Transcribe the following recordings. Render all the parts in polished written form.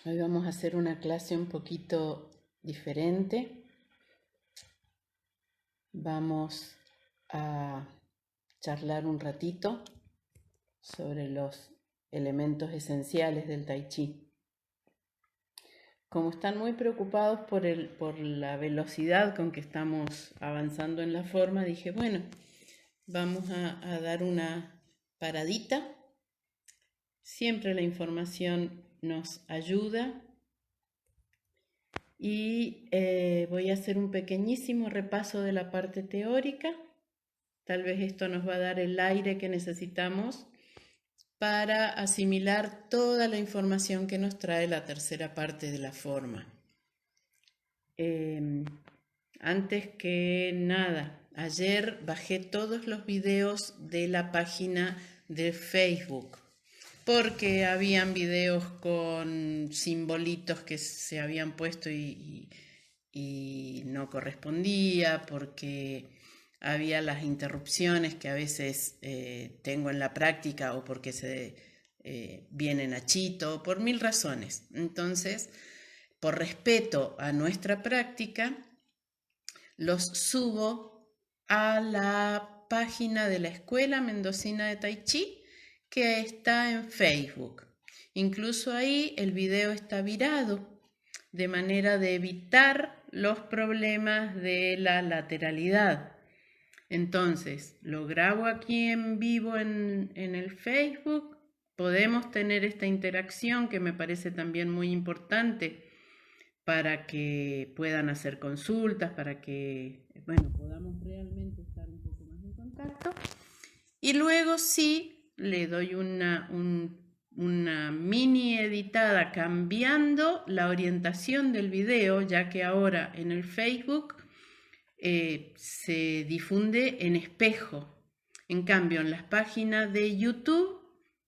Hoy vamos a hacer una clase un poquito diferente. Vamos a charlar un ratito sobre los elementos esenciales del Tai Chi. Como están muy preocupados por la velocidad con que estamos avanzando en la forma, dije, bueno, vamos a dar una paradita. Siempre la información nos ayuda y voy a hacer un pequeñísimo repaso de la parte teórica. Tal vez esto nos va a dar el aire que necesitamos para asimilar toda la información que nos trae la tercera parte de la forma. Antes que nada, ayer bajé todos los videos de la página de Facebook porque habían videos con simbolitos que se habían puesto y no correspondía, porque había las interrupciones que a veces tengo en la práctica o porque se vienen a chito, por mil razones. Entonces, por respeto a nuestra práctica, los subo a la página de la Escuela Mendocina de Tai Chi, que está en Facebook. Incluso ahí el video está virado, de manera de evitar los problemas de la lateralidad. Entonces, lo grabo aquí en vivo en el Facebook. Podemos tener esta interacción que me parece también muy importante para que puedan hacer consultas, para que, bueno, podamos realmente estar un poco más en contacto. Y luego sí le doy una mini editada cambiando la orientación del video, ya que ahora en el Facebook se difunde en espejo. En cambio, en las páginas de YouTube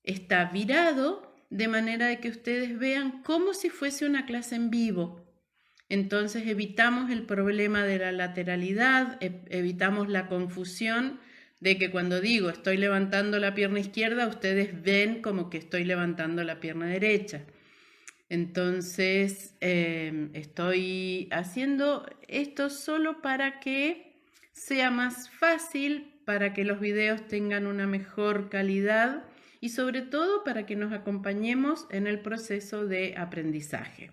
está virado de manera de que ustedes vean como si fuese una clase en vivo. Entonces evitamos el problema de la lateralidad, evitamos la confusión de que cuando digo estoy levantando la pierna izquierda, ustedes ven como que estoy levantando la pierna derecha. Entonces estoy haciendo esto solo para que sea más fácil, para que los videos tengan una mejor calidad y sobre todo para que nos acompañemos en el proceso de aprendizaje.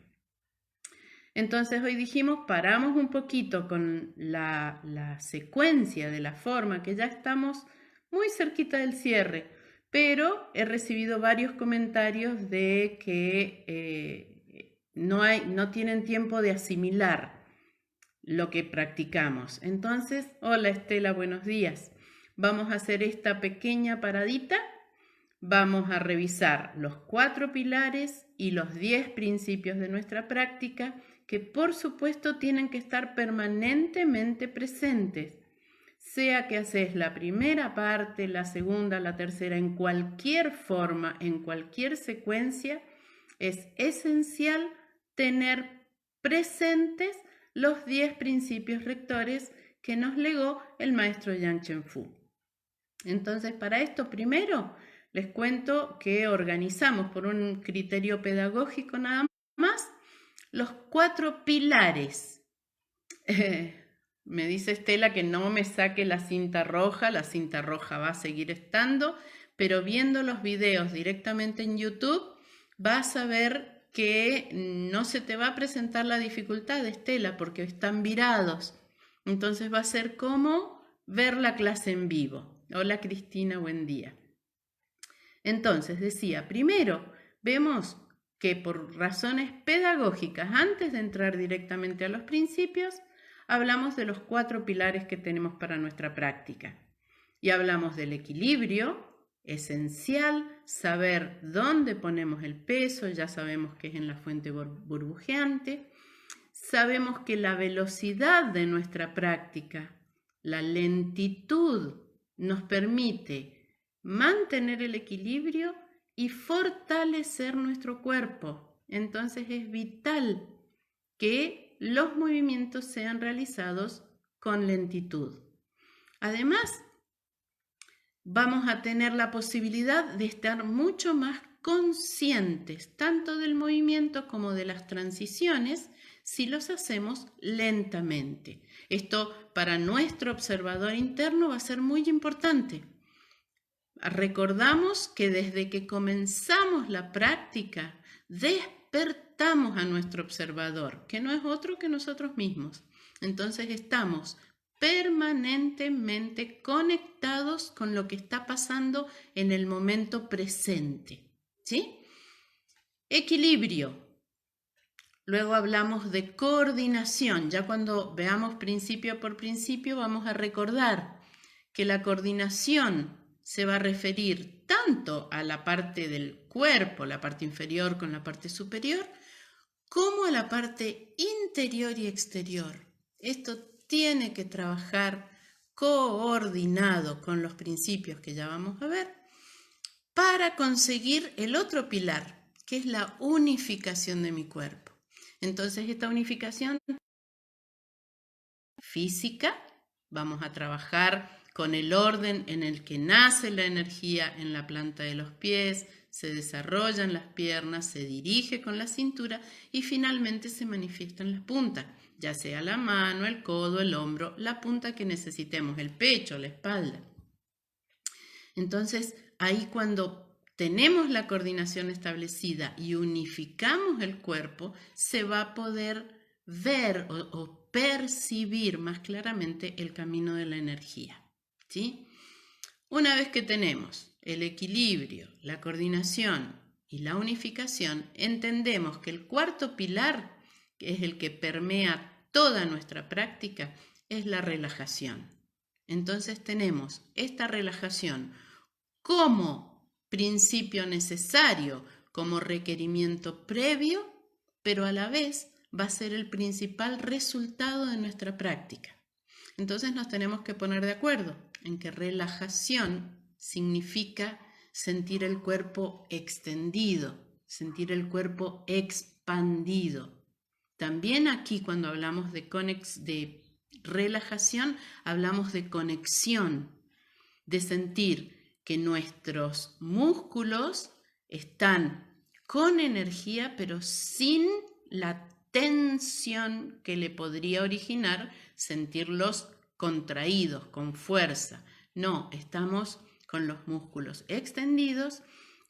Entonces hoy dijimos, paramos un poquito con la secuencia de la forma, que ya estamos muy cerquita del cierre, pero he recibido varios comentarios de que no tienen tiempo de asimilar lo que practicamos. Entonces, hola Estela, buenos días. Vamos a hacer esta pequeña paradita. Vamos a revisar los 4 pilares y los 10 principios de nuestra práctica, que por supuesto tienen que estar permanentemente presentes. Sea que haces la primera parte, la segunda, la tercera, en cualquier forma, en cualquier secuencia, es esencial tener presentes los 10 principios rectores que nos legó el maestro Yang Chen Fu. Entonces, para esto primero les cuento que organizamos por un criterio pedagógico nada más los 4 pilares. Me dice Estela que no me saque la cinta roja va a seguir estando, pero viendo los videos directamente en YouTube vas a ver que no se te va a presentar la dificultad, Estela, porque están virados. Entonces va a ser como ver la clase en vivo. Hola Cristina, buen día. Entonces decía, primero vemos que por razones pedagógicas, antes de entrar directamente a los principios, hablamos de los 4 pilares que tenemos para nuestra práctica. Y hablamos del equilibrio, esencial, saber dónde ponemos el peso, ya sabemos que es en la fuente burbujeante. Sabemos que la velocidad de nuestra práctica, la lentitud, nos permite mantener el equilibrio y fortalecer nuestro cuerpo. Entonces es vital que los movimientos sean realizados con lentitud. Además, vamos a tener la posibilidad de estar mucho más conscientes tanto del movimiento como de las transiciones si los hacemos lentamente. Esto para nuestro observador interno va a ser muy importante. Recordamos que desde que comenzamos la práctica, despertamos a nuestro observador, que no es otro que nosotros mismos. Entonces estamos permanentemente conectados con lo que está pasando en el momento presente. ¿Sí? Equilibrio. Luego hablamos de coordinación. Ya cuando veamos principio por principio vamos a recordar que la coordinación se va a referir tanto a la parte del cuerpo, la parte inferior con la parte superior, como a la parte interior y exterior. Esto tiene que trabajar coordinado con los principios que ya vamos a ver para conseguir el otro pilar, que es la unificación de mi cuerpo. Entonces, esta unificación física, vamos a trabajar con el orden en el que nace la energía en la planta de los pies, se desarrollan las piernas, se dirige con la cintura y finalmente se manifiesta en la punta, ya sea la mano, el codo, el hombro, la punta que necesitemos, el pecho, la espalda. Entonces, ahí cuando tenemos la coordinación establecida y unificamos el cuerpo, se va a poder ver o percibir más claramente el camino de la energía. ¿Sí? Una vez que tenemos el equilibrio, la coordinación y la unificación, entendemos que el cuarto pilar, que es el que permea toda nuestra práctica, es la relajación. Entonces tenemos esta relajación como principio necesario, como requerimiento previo, pero a la vez va a ser el principal resultado de nuestra práctica. Entonces nos tenemos que poner de acuerdo en que relajación significa sentir el cuerpo extendido, sentir el cuerpo expandido. También aquí cuando hablamos de relajación, hablamos de conexión, de sentir que nuestros músculos están con energía, pero sin la tensión que le podría originar sentirlos contraídos, con fuerza. No, estamos con los músculos extendidos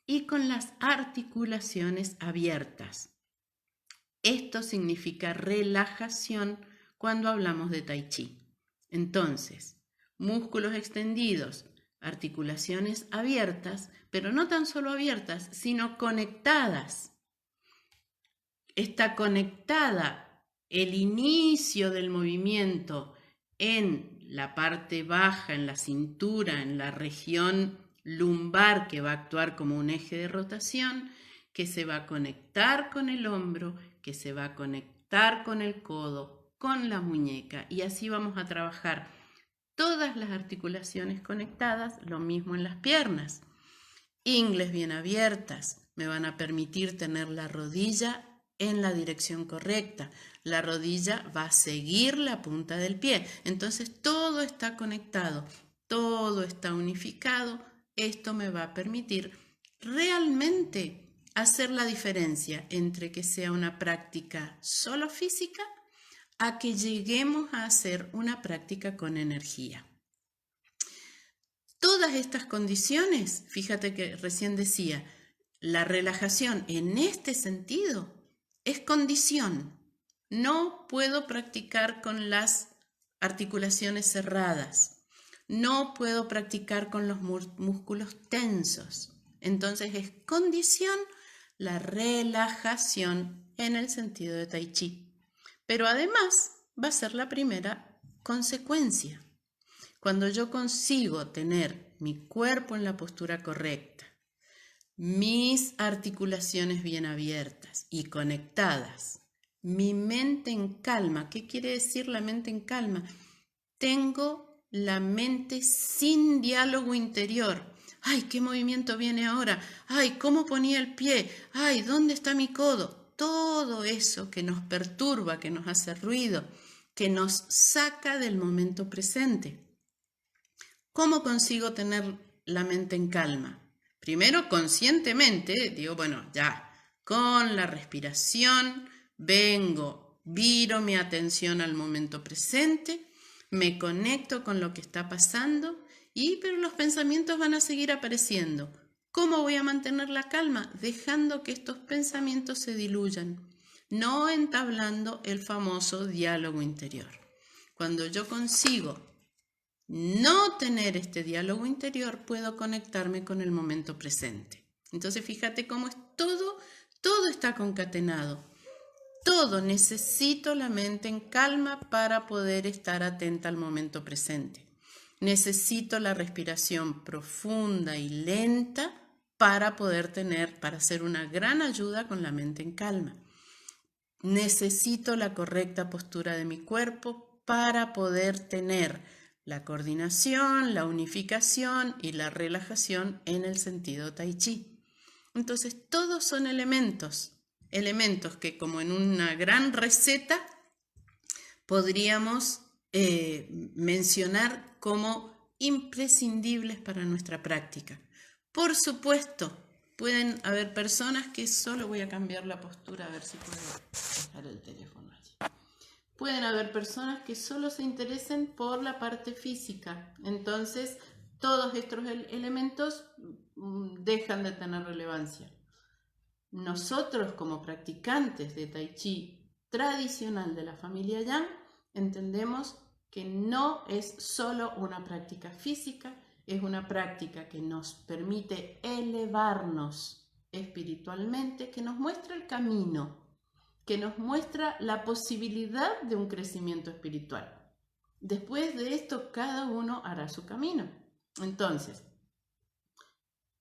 y con las articulaciones abiertas. Esto significa relajación cuando hablamos de Tai Chi. Entonces, músculos extendidos, articulaciones abiertas, pero no tan solo abiertas, sino conectadas. Está conectada el inicio del movimiento en la parte baja, en la cintura, en la región lumbar que va a actuar como un eje de rotación, que se va a conectar con el hombro, que se va a conectar con el codo, con la muñeca, y así vamos a trabajar todas las articulaciones conectadas, lo mismo en las piernas. Ingles bien abiertas me van a permitir tener la rodilla en la dirección correcta. La rodilla va a seguir la punta del pie. Entonces todo está conectado, todo está unificado. Esto me va a permitir realmente hacer la diferencia entre que sea una práctica solo física a que lleguemos a hacer una práctica con energía. Todas estas condiciones, fíjate que recién decía, la relajación en este sentido es condición. No puedo practicar con las articulaciones cerradas. No puedo practicar con los músculos tensos. Entonces es condición la relajación en el sentido de Tai Chi. Pero además va a ser la primera consecuencia. Cuando yo consigo tener mi cuerpo en la postura correcta, mis articulaciones bien abiertas y conectadas, mi mente en calma. ¿Qué quiere decir la mente en calma? Tengo la mente sin diálogo interior. Ay, ¿qué movimiento viene ahora? Ay, ¿cómo ponía el pie? Ay, ¿dónde está mi codo? Todo eso que nos perturba, que nos hace ruido, que nos saca del momento presente. ¿Cómo consigo tener la mente en calma? Primero conscientemente digo, bueno, ya, con la respiración viro mi atención al momento presente, me conecto con lo que está pasando, pero los pensamientos van a seguir apareciendo. ¿Cómo voy a mantener la calma? Dejando que estos pensamientos se diluyan, no entablando el famoso diálogo interior. Cuando yo consigo no tener este diálogo interior, puedo conectarme con el momento presente. Entonces fíjate cómo es todo está concatenado. Todo necesito la mente en calma para poder estar atenta al momento presente. Necesito la respiración profunda y lenta para ser una gran ayuda con la mente en calma. Necesito la correcta postura de mi cuerpo para poder tener la coordinación, la unificación y la relajación en el sentido tai chi. Entonces, todos son elementos que, como en una gran receta, podríamos mencionar como imprescindibles para nuestra práctica. Por supuesto, pueden haber personas que solo voy a cambiar la postura, a ver si puedo dejar el teléfono allí. Pueden haber personas que solo se interesen por la parte física. Entonces, todos estos elementos dejan de tener relevancia. Nosotros, como practicantes de Tai Chi tradicional de la familia Yang, entendemos que no es solo una práctica física, es una práctica que nos permite elevarnos espiritualmente, que nos muestra el camino, que nos muestra la posibilidad de un crecimiento espiritual. Después de esto, cada uno hará su camino. Entonces,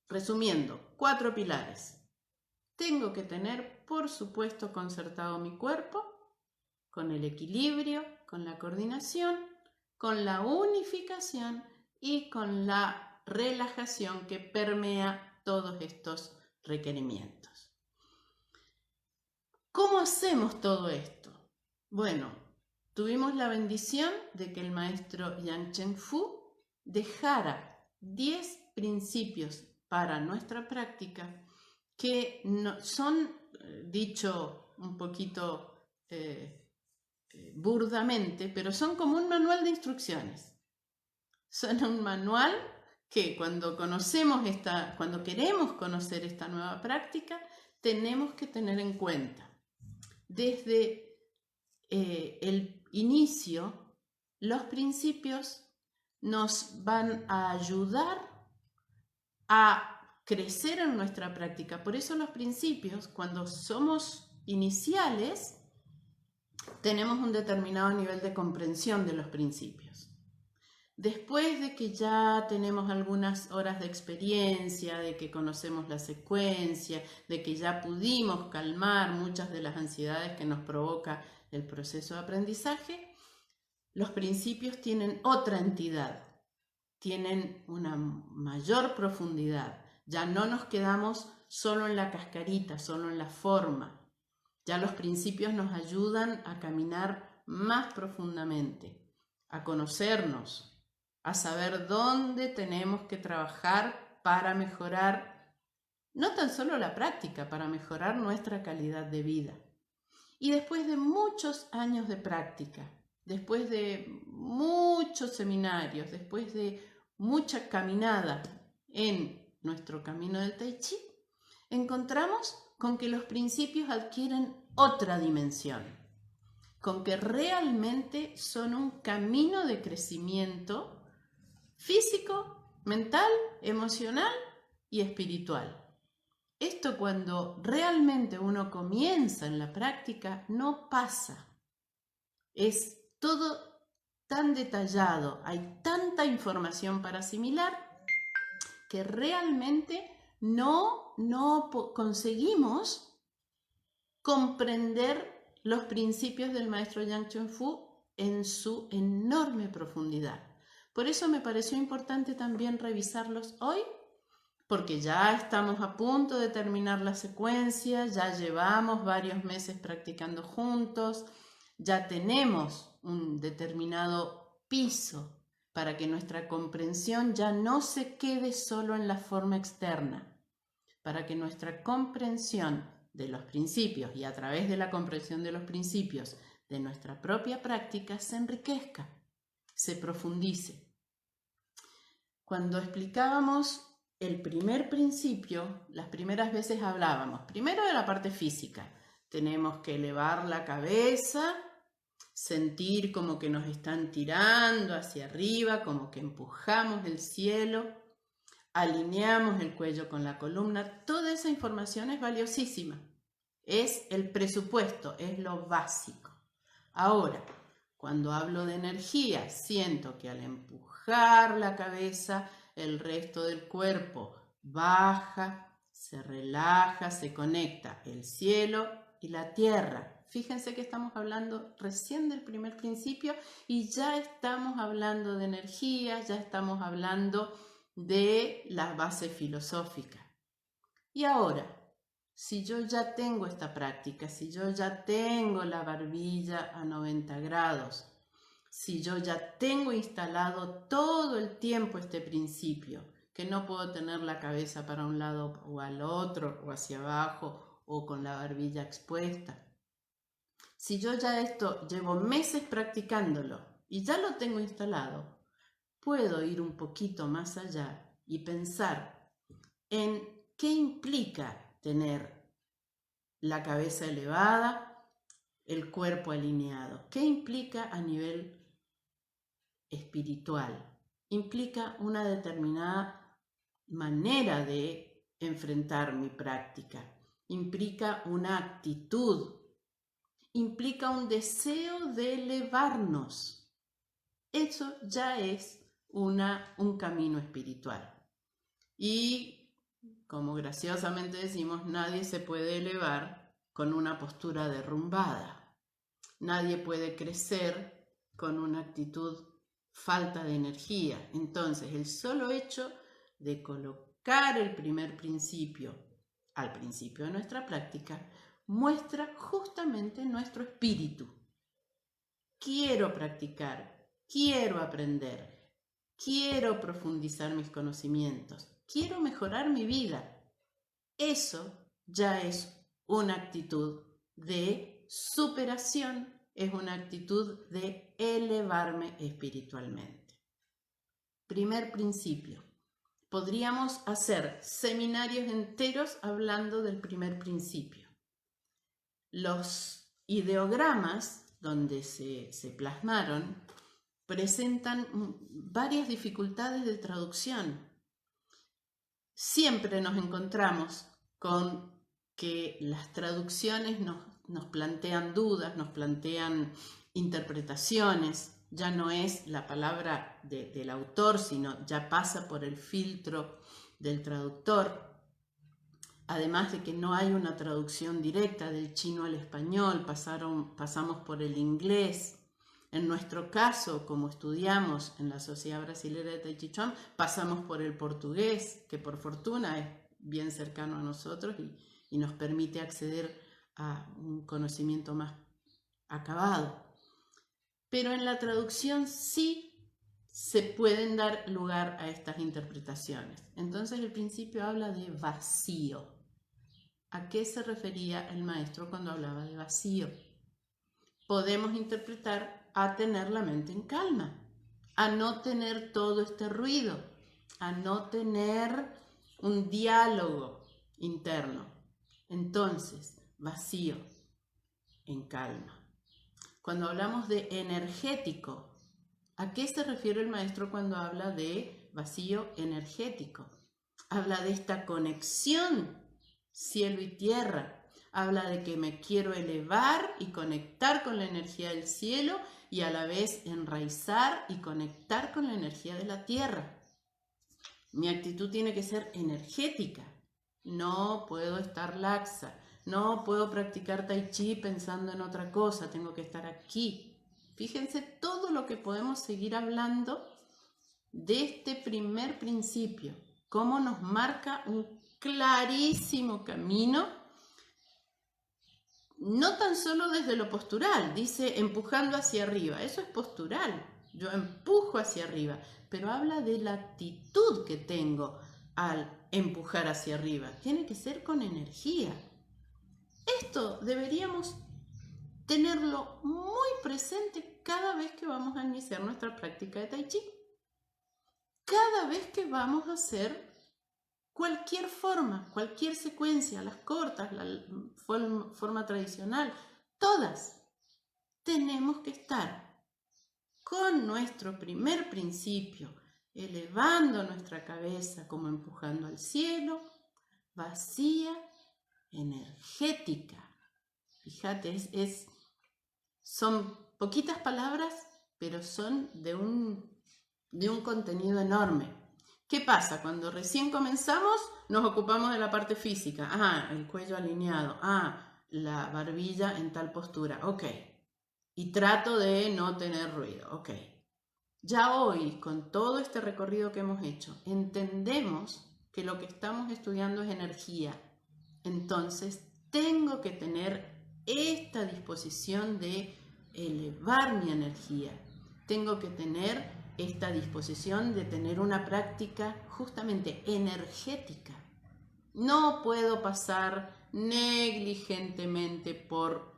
resumiendo, 4 pilares. Tengo que tener, por supuesto, concertado mi cuerpo, con el equilibrio, con la coordinación, con la unificación y con la relajación que permea todos estos requerimientos. ¿Cómo hacemos todo esto? Bueno, tuvimos la bendición de que el maestro Yang Chen Fu dejara 10 principios para nuestra práctica que no, son, dicho un poquito burdamente, pero son como un manual de instrucciones. Son un manual que cuando queremos conocer esta nueva práctica, tenemos que tener en cuenta. Desde el inicio, los principios nos van a ayudar a crecer en nuestra práctica. Por eso los principios, cuando somos iniciales, tenemos un determinado nivel de comprensión de los principios. Después de que ya tenemos algunas horas de experiencia, de que conocemos la secuencia, de que ya pudimos calmar muchas de las ansiedades que nos provoca el proceso de aprendizaje, los principios tienen otra entidad, tienen una mayor profundidad. Ya no nos quedamos solo en la cascarita, solo en la forma. Ya los principios nos ayudan a caminar más profundamente, a conocernos, a saber dónde tenemos que trabajar para mejorar, no tan solo la práctica, para mejorar nuestra calidad de vida. Y después de muchos años de práctica, después de muchos seminarios, después de mucha caminada en nuestro camino del Tai Chi, encontramos con que los principios adquieren otra dimensión, con que realmente son un camino de crecimiento físico, mental, emocional y espiritual. Esto, cuando realmente uno comienza en la práctica, no pasa. Es todo tan detallado, hay tanta información para asimilar que realmente no conseguimos comprender los principios del maestro Yang Chen Fu en su enorme profundidad. Por eso me pareció importante también revisarlos hoy, porque ya estamos a punto de terminar la secuencia, ya llevamos varios meses practicando juntos, ya tenemos un determinado piso para que nuestra comprensión ya no se quede solo en la forma externa, para que nuestra comprensión de los principios y a través de la comprensión de los principios de nuestra propia práctica se enriquezca, se profundice. Cuando explicábamos el primer principio, las primeras veces hablábamos primero de la parte física. Tenemos que elevar la cabeza, sentir como que nos están tirando hacia arriba, como que empujamos el cielo, alineamos el cuello con la columna. Toda esa información es valiosísima. Es el presupuesto, es lo básico. Ahora, cuando hablo de energía, siento que al empujar la cabeza, el resto del cuerpo baja, se relaja, se conecta el cielo y la tierra. Fíjense que estamos hablando recién del primer principio y ya estamos hablando de energía, ya estamos hablando de la base filosófica. Y ahora, si yo ya tengo esta práctica, si yo ya tengo la barbilla a 90 grados, si yo ya tengo instalado todo el tiempo este principio, que no puedo tener la cabeza para un lado o al otro, o hacia abajo, o con la barbilla expuesta. Si yo ya esto llevo meses practicándolo y ya lo tengo instalado, puedo ir un poquito más allá y pensar en qué implica tener la cabeza elevada, el cuerpo alineado. ¿Qué implica a nivel espiritual? Implica una determinada manera de enfrentar mi práctica. Implica una actitud. Implica un deseo de elevarnos. Eso ya es un camino espiritual. Y como graciosamente decimos, nadie se puede elevar con una postura derrumbada. Nadie puede crecer con una actitud falta de energía. Entonces, el solo hecho de colocar el primer principio al principio de nuestra práctica muestra justamente nuestro espíritu. Quiero practicar, quiero aprender, quiero profundizar mis conocimientos. Quiero mejorar mi vida. Eso ya es una actitud de superación, es una actitud de elevarme espiritualmente. Primer principio. Podríamos hacer seminarios enteros hablando del primer principio. Los ideogramas donde se plasmaron presentan varias dificultades de traducción. Siempre nos encontramos con que las traducciones nos plantean dudas, nos plantean interpretaciones. Ya no es la palabra del autor, sino ya pasa por el filtro del traductor. Además de que no hay una traducción directa del chino al español, pasamos por el inglés. En nuestro caso, como estudiamos en la Sociedad Brasilera de Tai Chi Chuan, pasamos por el portugués, que por fortuna es bien cercano a nosotros y nos permite acceder a un conocimiento más acabado. Pero en la traducción sí se pueden dar lugar a estas interpretaciones. Entonces el principio habla de vacío. ¿A qué se refería el maestro cuando hablaba de vacío? Podemos interpretar a tener la mente en calma, a no tener todo este ruido, a no tener un diálogo interno. Entonces, vacío, en calma. Cuando hablamos de energético, ¿a qué se refiere el maestro cuando habla de vacío energético? Habla de esta conexión cielo y tierra. Habla de que me quiero elevar y conectar con la energía del cielo y a la vez enraizar y conectar con la energía de la tierra. Mi actitud tiene que ser energética. No puedo estar laxa. No puedo practicar Tai Chi pensando en otra cosa. Tengo que estar aquí. Fíjense todo lo que podemos seguir hablando de este primer principio. Cómo nos marca un clarísimo camino. No tan solo desde lo postural, dice empujando hacia arriba, eso es postural, yo empujo hacia arriba, pero habla de la actitud que tengo al empujar hacia arriba, tiene que ser con energía. Esto deberíamos tenerlo muy presente cada vez que vamos a iniciar nuestra práctica de Tai Chi. Cada vez que vamos a hacer cualquier forma, cualquier secuencia, las cortas, la forma tradicional, todas, tenemos que estar con nuestro primer principio, elevando nuestra cabeza como empujando al cielo, vacía, energética. Fíjate, son poquitas palabras, pero son de un contenido enorme. ¿Qué pasa? Cuando recién comenzamos, nos ocupamos de la parte física. El cuello alineado. La barbilla en tal postura. Ok. Y trato de no tener ruido. Ok. Ya hoy, con todo este recorrido que hemos hecho, entendemos que lo que estamos estudiando es energía. Entonces, tengo que tener esta disposición de elevar mi energía. Tengo que tener esta disposición de tener una práctica justamente energética. No puedo pasar negligentemente por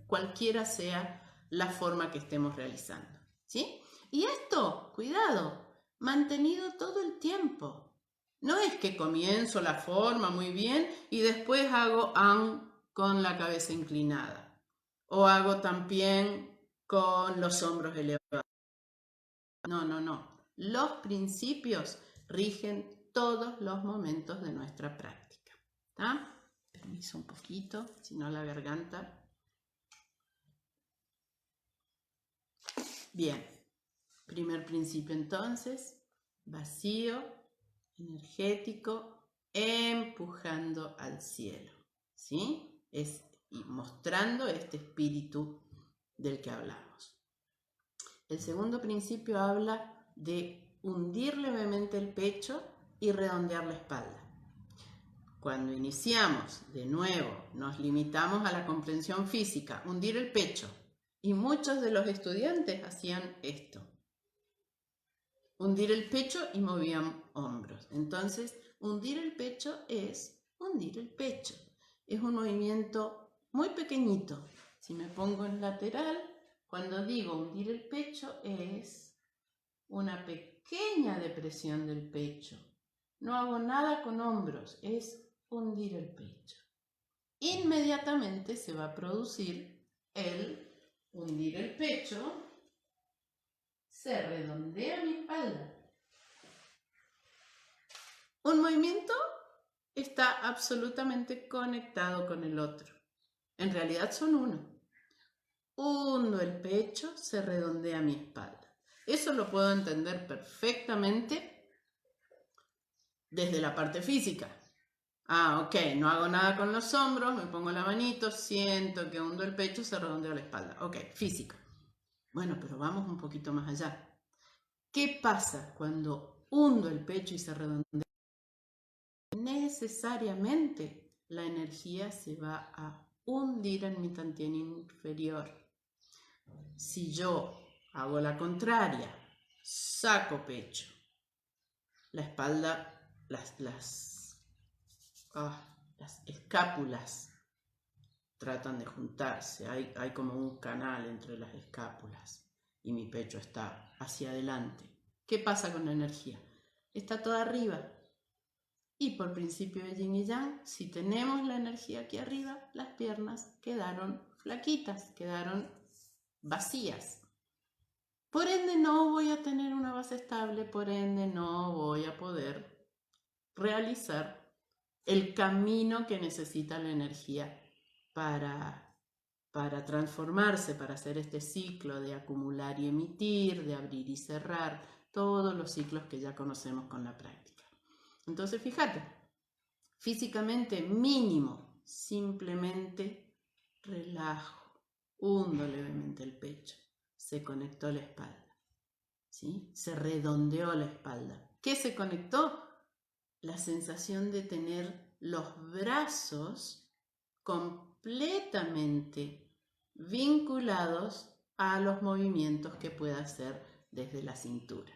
cualquiera sea la forma que estemos realizando, ¿sí? Y esto, cuidado, mantenido todo el tiempo. No es que comienzo la forma muy bien y después hago an con la cabeza inclinada o hago también con los hombros elevados. No. Los principios rigen todos los momentos de nuestra práctica. ¿Está? Permiso un poquito, si no la garganta. Bien, primer principio entonces, vacío, energético, empujando al cielo, ¿sí? Y mostrando este espíritu del que hablamos. El segundo principio habla de hundir levemente el pecho y redondear la espalda. Cuando iniciamos, de nuevo, nos limitamos a la comprensión física, hundir el pecho. Y muchos de los estudiantes hacían esto. Hundir el pecho y movían hombros. Entonces, hundir el pecho es hundir el pecho. Es un movimiento muy pequeñito. Si me pongo en lateral, cuando digo hundir el pecho es una pequeña depresión del pecho. No hago nada con hombros, es hundir el pecho. Inmediatamente se va a producir el hundir el pecho, se redondea mi espalda. Un movimiento está absolutamente conectado con el otro. En realidad son uno. Hundo el pecho, se redondea mi espalda. Eso lo puedo entender perfectamente desde la parte física. Ok, no hago nada con los hombros, me pongo la manito, siento que hundo el pecho, se redondea la espalda. Ok, física. Bueno, pero vamos un poquito más allá. ¿Qué pasa cuando hundo el pecho y se redondea? Necesariamente la energía se va a hundir en mi tantien inferior. Si yo hago la contraria, saco pecho, la espalda, las escápulas tratan de juntarse, hay como un canal entre las escápulas y mi pecho está hacia adelante. ¿Qué pasa con la energía? Está toda arriba. Y por principio de yin y yang, si tenemos la energía aquí arriba, las piernas quedaron flaquitas, quedaron vacías. Por ende no voy a tener una base estable, por ende no voy a poder realizar el camino que necesita la energía para transformarse, para hacer este ciclo de acumular y emitir, de abrir y cerrar, todos los ciclos que ya conocemos con la práctica. Entonces, fíjate, físicamente mínimo, simplemente relajo, hundo levemente el pecho, se conectó la espalda, ¿sí? Se redondeó la espalda. ¿Qué se conectó? La sensación de tener los brazos completamente vinculados a los movimientos que pueda hacer desde la cintura.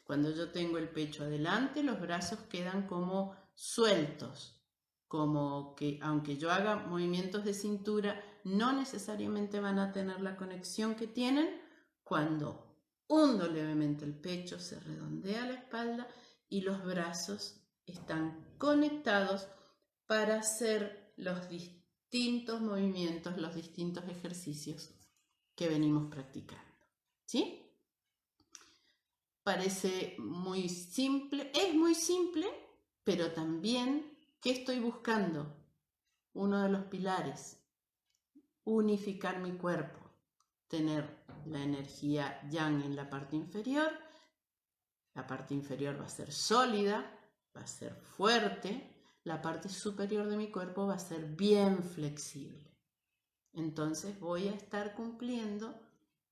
Cuando yo tengo el pecho adelante, los brazos quedan como sueltos, como que aunque yo haga movimientos de cintura, no necesariamente van a tener la conexión que tienen cuando hundo levemente el pecho, se redondea la espalda y los brazos están conectados para hacer los distintos movimientos, los distintos ejercicios que venimos practicando. ¿Sí? Parece muy simple, es muy simple, pero también, ¿qué estoy buscando? Uno de los pilares, unificar mi cuerpo, tener la energía yang en la parte inferior va a ser sólida, va a ser fuerte, la parte superior de mi cuerpo va a ser bien flexible. Entonces voy a estar cumpliendo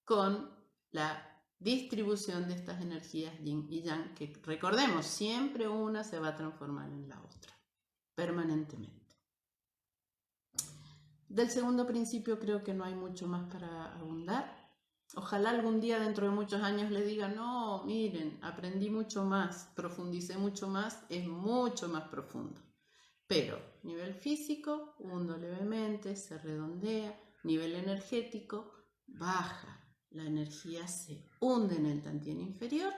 con la distribución de estas energías yin y yang, que recordemos, siempre una se va a transformar en la otra, permanentemente. Del segundo principio creo que no hay mucho más para abundar. Ojalá algún día dentro de muchos años le diga, no, miren, aprendí mucho más, profundicé mucho más, es mucho más profundo. Pero nivel físico, hundo levemente, se redondea, nivel energético, baja. La energía se hunde en el tantien inferior,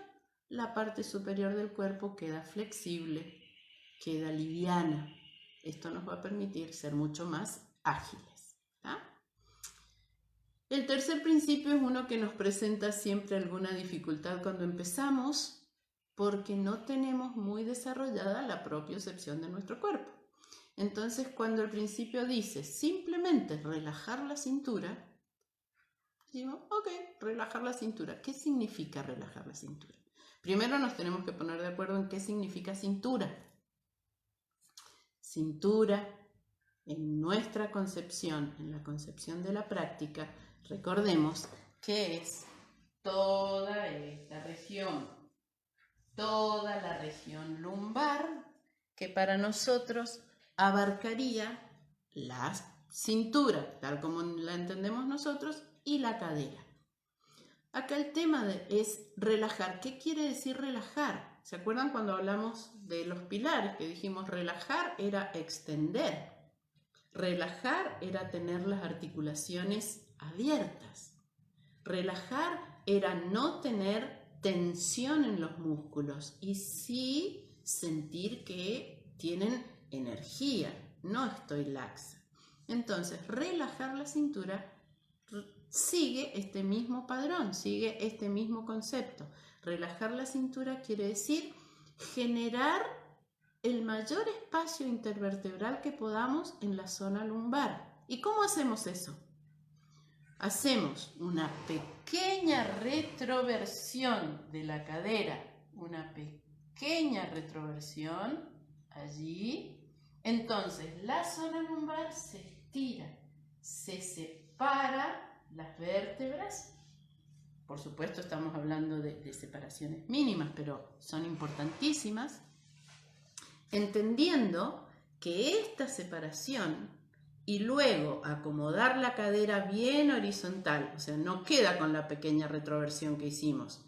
la parte superior del cuerpo queda flexible, queda liviana. Esto nos va a permitir ser mucho más ágiles. ¿Ah? El tercer principio es uno que nos presenta siempre alguna dificultad cuando empezamos, porque no tenemos muy desarrollada la propiocepción de nuestro cuerpo. Entonces, cuando el principio dice simplemente relajar la cintura, digo, ok, relajar la cintura. ¿Qué significa relajar la cintura? Primero nos tenemos que poner de acuerdo en qué significa cintura. Cintura, en nuestra concepción, en la concepción de la práctica, recordemos que es toda esta región, toda la región lumbar, que para nosotros abarcaría la cintura, tal como la entendemos nosotros, y la cadera. Acá el tema es relajar. ¿Qué quiere decir relajar? ¿Se acuerdan cuando hablamos de los pilares que dijimos relajar era extender? Relajar era tener las articulaciones abiertas. Relajar era no tener tensión en los músculos y sí sentir que tienen energía, no estoy laxa. Entonces, relajar la cintura sigue este mismo padrón, sigue este mismo concepto. Relajar la cintura quiere decir generar el mayor espacio intervertebral que podamos en la zona lumbar. ¿Y cómo hacemos eso? Hacemos una pequeña retroversión de la cadera, una pequeña retroversión allí. Entonces la zona lumbar se estira, se separa las vértebras. Por supuesto estamos hablando de separaciones mínimas, pero son importantísimas. Entendiendo que esta separación y luego acomodar la cadera bien horizontal, o sea, no queda con la pequeña retroversión que hicimos.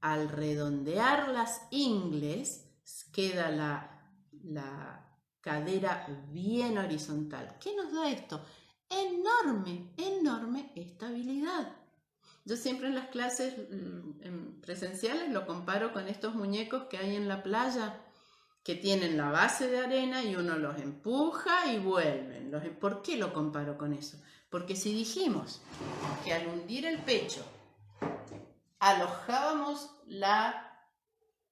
Al redondear las ingles, queda la cadera bien horizontal. ¿Qué nos da esto? Enorme, enorme estabilidad. Yo siempre en las clases presenciales lo comparo con estos muñecos que hay en la playa, que tienen la base de arena y uno los empuja y vuelven. ¿Por qué lo comparo con eso? Porque si dijimos que al hundir el pecho alojábamos la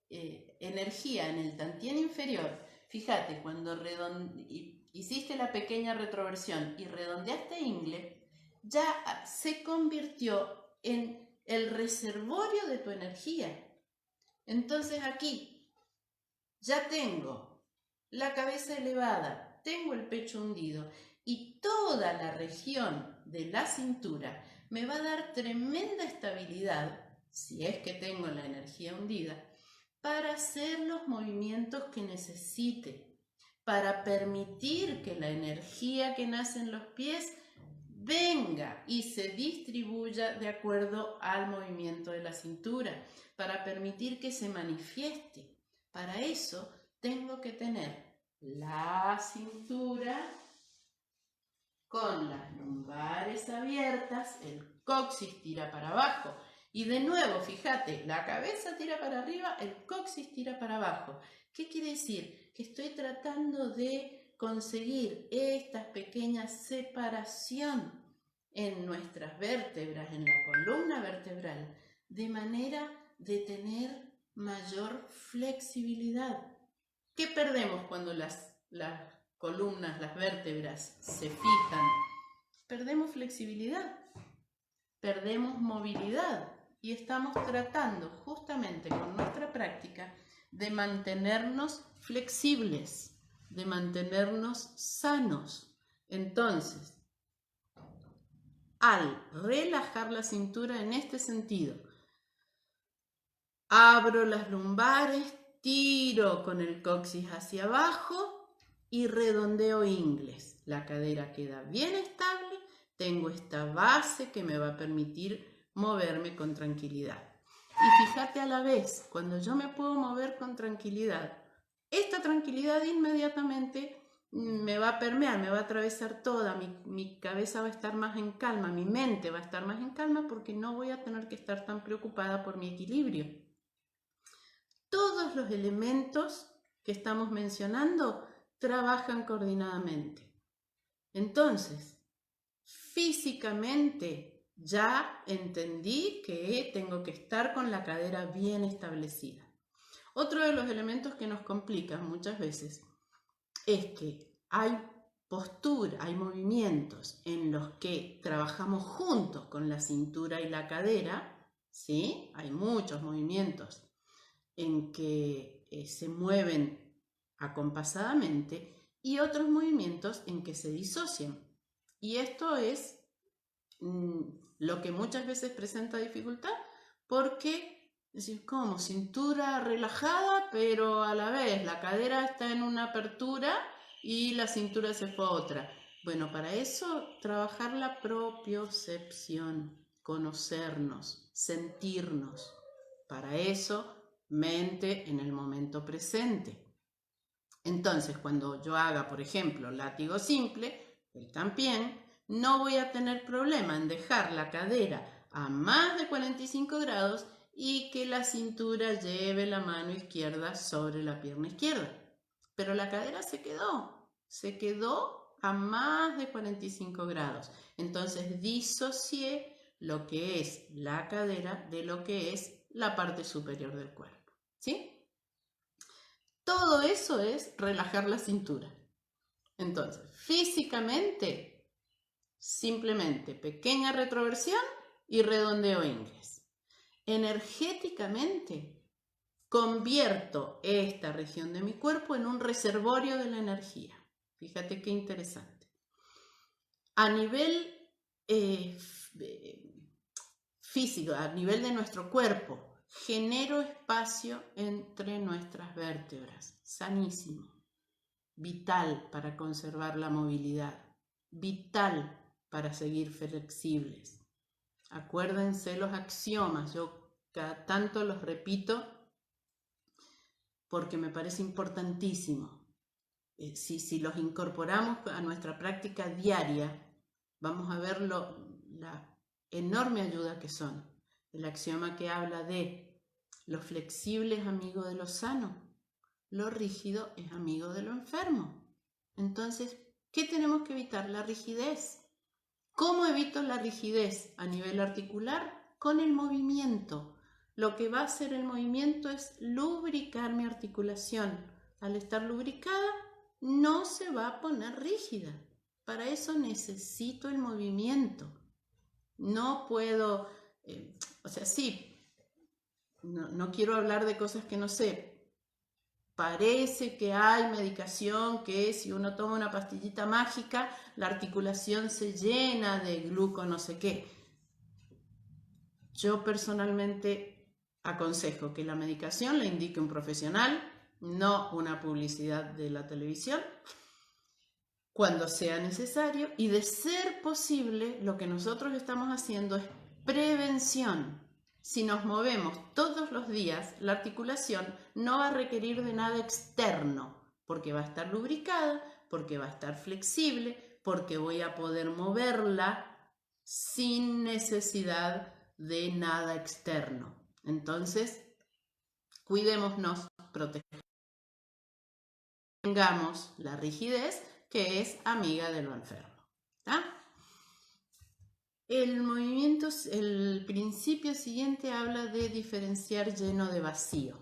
energía en el tantien inferior, fíjate, cuando hiciste la pequeña retroversión y redondeaste ingle, ya se convirtió en el reservorio de tu energía. Entonces aquí ya tengo la cabeza elevada, tengo el pecho hundido y toda la región de la cintura me va a dar tremenda estabilidad, si es que tengo la energía hundida, para hacer los movimientos que necesite, para permitir que la energía que nace en los pies venga y se distribuya de acuerdo al movimiento de la cintura, para permitir que se manifieste. Para eso tengo que tener la cintura con las lumbares abiertas, el coxis tira para abajo. Y de nuevo, fíjate, la cabeza tira para arriba, el coxis tira para abajo. ¿Qué quiere decir? Que estoy tratando de conseguir esta pequeña separación en nuestras vértebras, en la columna vertebral, de manera de tener mayor flexibilidad. ¿Qué perdemos cuando las columnas, las vértebras se fijan? Perdemos flexibilidad, perdemos movilidad y estamos tratando justamente con nuestra práctica de mantenernos flexibles, de mantenernos sanos. Entonces, al relajar la cintura en este sentido, abro las lumbares, tiro con el coxis hacia abajo y redondeo ingles. La cadera queda bien estable, tengo esta base que me va a permitir moverme con tranquilidad. Y fíjate a la vez, cuando yo me puedo mover con tranquilidad, esta tranquilidad inmediatamente me va a permear, me va a atravesar toda, mi cabeza va a estar más en calma, mi mente va a estar más en calma porque no voy a tener que estar tan preocupada por mi equilibrio. Todos los elementos que estamos mencionando trabajan coordinadamente. Entonces, físicamente ya entendí que tengo que estar con la cadera bien establecida. Otro de los elementos que nos complican muchas veces es que hay postura, hay movimientos en los que trabajamos juntos con la cintura y la cadera, ¿sí? Hay muchos movimientos en que se mueven acompasadamente y otros movimientos en que se disocian. Y esto es lo que muchas veces presenta dificultad porque, es decir, como cintura relajada, pero a la vez la cadera está en una apertura y la cintura se fue a otra. Bueno, para eso trabajar la propiocepción, conocernos, sentirnos. Para eso mente en el momento presente. Entonces, cuando yo haga, por ejemplo, látigo simple, el también, no voy a tener problema en dejar la cadera a más de 45 grados y que la cintura lleve la mano izquierda sobre la pierna izquierda. Pero la cadera se quedó a más de 45 grados. Entonces disocié lo que es la cadera de lo que es la parte superior del cuerpo. ¿Sí? Todo eso es relajar la cintura. Entonces, físicamente, simplemente pequeña retroversión y redondeo ingles. Energéticamente, convierto esta región de mi cuerpo en un reservorio de la energía. Fíjate qué interesante. A nivel físico, a nivel de nuestro cuerpo, genero espacio entre nuestras vértebras, sanísimo, vital para conservar la movilidad, vital para seguir flexibles. Acuérdense los axiomas, yo cada tanto los repito porque me parece importantísimo. Si los incorporamos a nuestra práctica diaria, vamos a ver la enorme ayuda que son. El axioma que habla de lo flexible es amigo de lo sano, lo rígido es amigo de lo enfermo. Entonces, ¿qué tenemos que evitar? La rigidez. ¿Cómo evito la rigidez a nivel articular? Con el movimiento. Lo que va a hacer el movimiento es lubricar mi articulación. Al estar lubricada, no se va a poner rígida. Para eso necesito el movimiento. No puedo, sí, no quiero hablar de cosas que no sé. Parece que hay medicación que si uno toma una pastillita mágica, la articulación se llena de gluco no sé qué. Yo personalmente aconsejo que la medicación la indique un profesional, no una publicidad de la televisión. cuando sea necesario, y de ser posible, lo que nosotros estamos haciendo es prevención. Si nos movemos todos los días, la articulación no va a requerir de nada externo, porque va a estar lubricada, porque va a estar flexible, porque voy a poder moverla sin necesidad de nada externo. Entonces, cuidémonos, protengamos la rigidez, que es amiga de lo enfermo. ¿Tá? El principio siguiente habla de diferenciar lleno de vacío.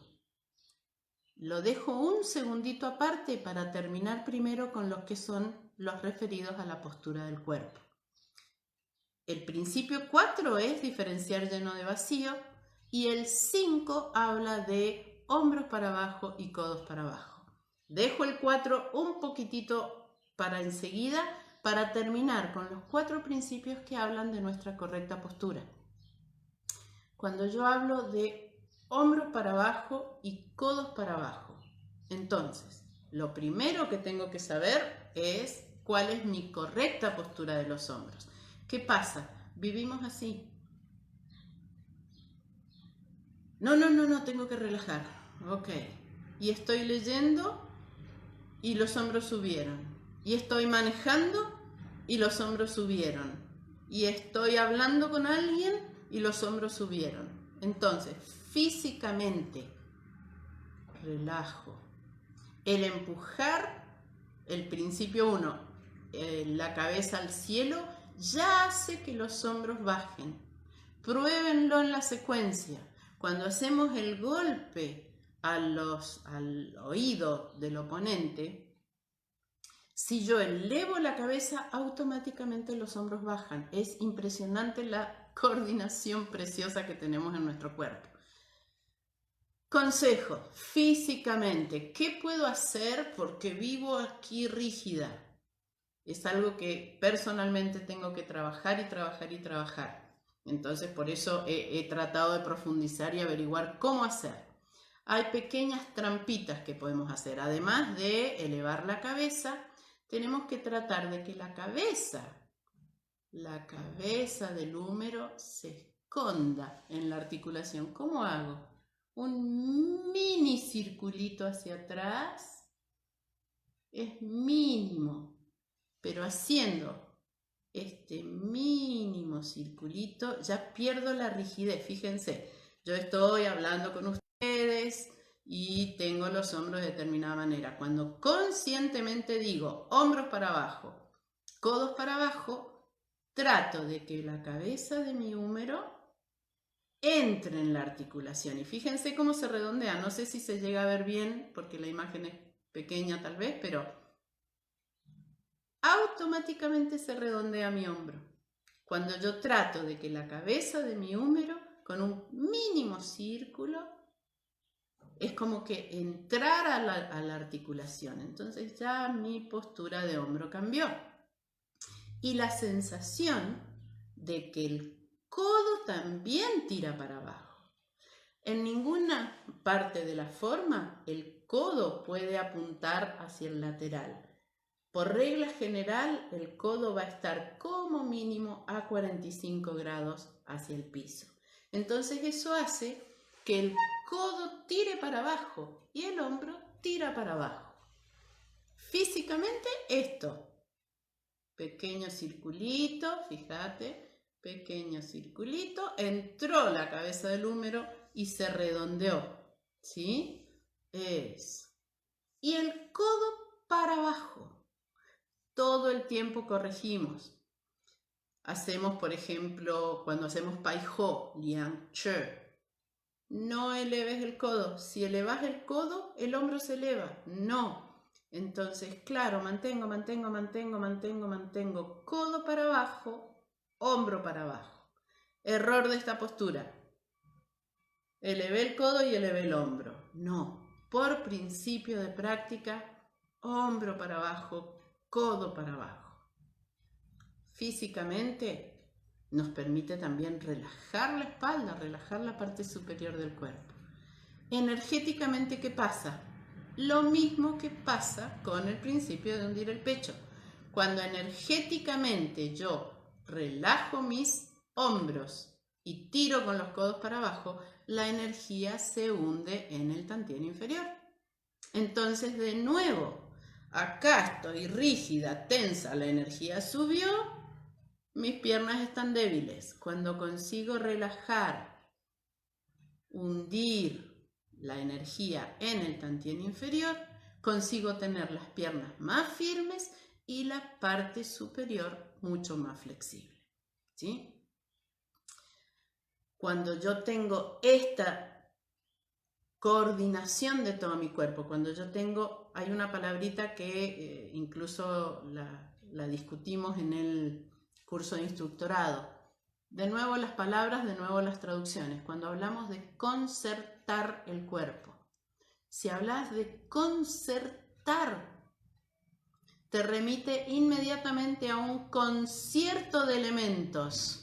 Lo dejo un segundito aparte para terminar primero con los que son los referidos a la postura del cuerpo. El principio 4 es diferenciar lleno de vacío y el 5 habla de hombros para abajo y codos para abajo. Dejo el 4 un poquitito para enseguida para terminar con los 4 principios que hablan de nuestra correcta postura. Cuando yo hablo de hombros para abajo y codos para abajo, entonces, lo primero que tengo que saber es cuál es mi correcta postura de los hombros. ¿Qué pasa? Vivimos así. No, tengo que relajar. Ok. Y estoy leyendo y los hombros subieron. Y estoy manejando y los hombros subieron. Y estoy hablando con alguien y los hombros subieron. Entonces, físicamente, relajo. El empujar, el principio 1, la cabeza al cielo, ya hace que los hombros bajen. Pruébenlo en la secuencia. Cuando hacemos el golpe al oído del oponente, si yo elevo la cabeza, automáticamente los hombros bajan. Es impresionante la coordinación preciosa que tenemos en nuestro cuerpo. Consejo, físicamente, ¿qué puedo hacer porque vivo aquí rígida? Es algo que personalmente tengo que trabajar y trabajar y trabajar. Entonces, por eso he tratado de profundizar y averiguar cómo hacer. Hay pequeñas trampitas que podemos hacer. Además de elevar la cabeza, tenemos que tratar de que la cabeza del húmero se esconda en la articulación. ¿Cómo hago? Un mini circulito hacia atrás, es mínimo, pero haciendo este mínimo circulito ya pierdo la rigidez. Fíjense, yo estoy hablando con ustedes y tengo los hombros de determinada manera. Cuando conscientemente digo hombros para abajo, codos para abajo, trato de que la cabeza de mi húmero entre en la articulación. Y fíjense cómo se redondea. No sé si se llega a ver bien porque la imagen es pequeña tal vez, pero automáticamente se redondea mi hombro. Cuando yo trato de que la cabeza de mi húmero, con un mínimo círculo, es como que entrara a la articulación. Entonces ya mi postura de hombro cambió. Y la sensación de que el codo también tira para abajo. En ninguna parte de la forma el codo puede apuntar hacia el lateral. Por regla general, el codo va a estar como mínimo a 45 grados hacia el piso. Entonces eso hace que el codo tire para abajo y el hombro tira para abajo. Físicamente esto. Pequeño circulito, fíjate, pequeño circulito, entró la cabeza del húmero y se redondeó, ¿sí? Y el codo para abajo. Todo el tiempo corregimos. Hacemos, por ejemplo, cuando hacemos Pai Ho, Liang Che. No eleves el codo. Si elevas el codo, el hombro se eleva. No. Entonces, claro, mantengo, codo para abajo, hombro para abajo. Error de esta postura. Elevé el codo y elevé el hombro. No, por principio de práctica, hombro para abajo, codo para abajo. Físicamente nos permite también relajar la espalda, relajar la parte superior del cuerpo. Energéticamente, ¿qué pasa? Lo mismo que pasa con el principio de hundir el pecho. Cuando energéticamente yo relajo mis hombros y tiro con los codos para abajo, la energía se hunde en el tantien inferior. Entonces, de nuevo, acá estoy rígida, tensa, la energía subió, mis piernas están débiles. Cuando consigo relajar, hundir la energía en el tantien inferior, consigo tener las piernas más firmes y la parte superior mucho más flexible, ¿sí? Cuando yo tengo esta coordinación de todo mi cuerpo, cuando yo tengo, hay una palabrita que incluso la discutimos en el curso de instructorado. De nuevo las palabras, de nuevo las traducciones. Cuando hablamos de concertar el cuerpo, si hablas de concertar, te remite inmediatamente a un concierto de elementos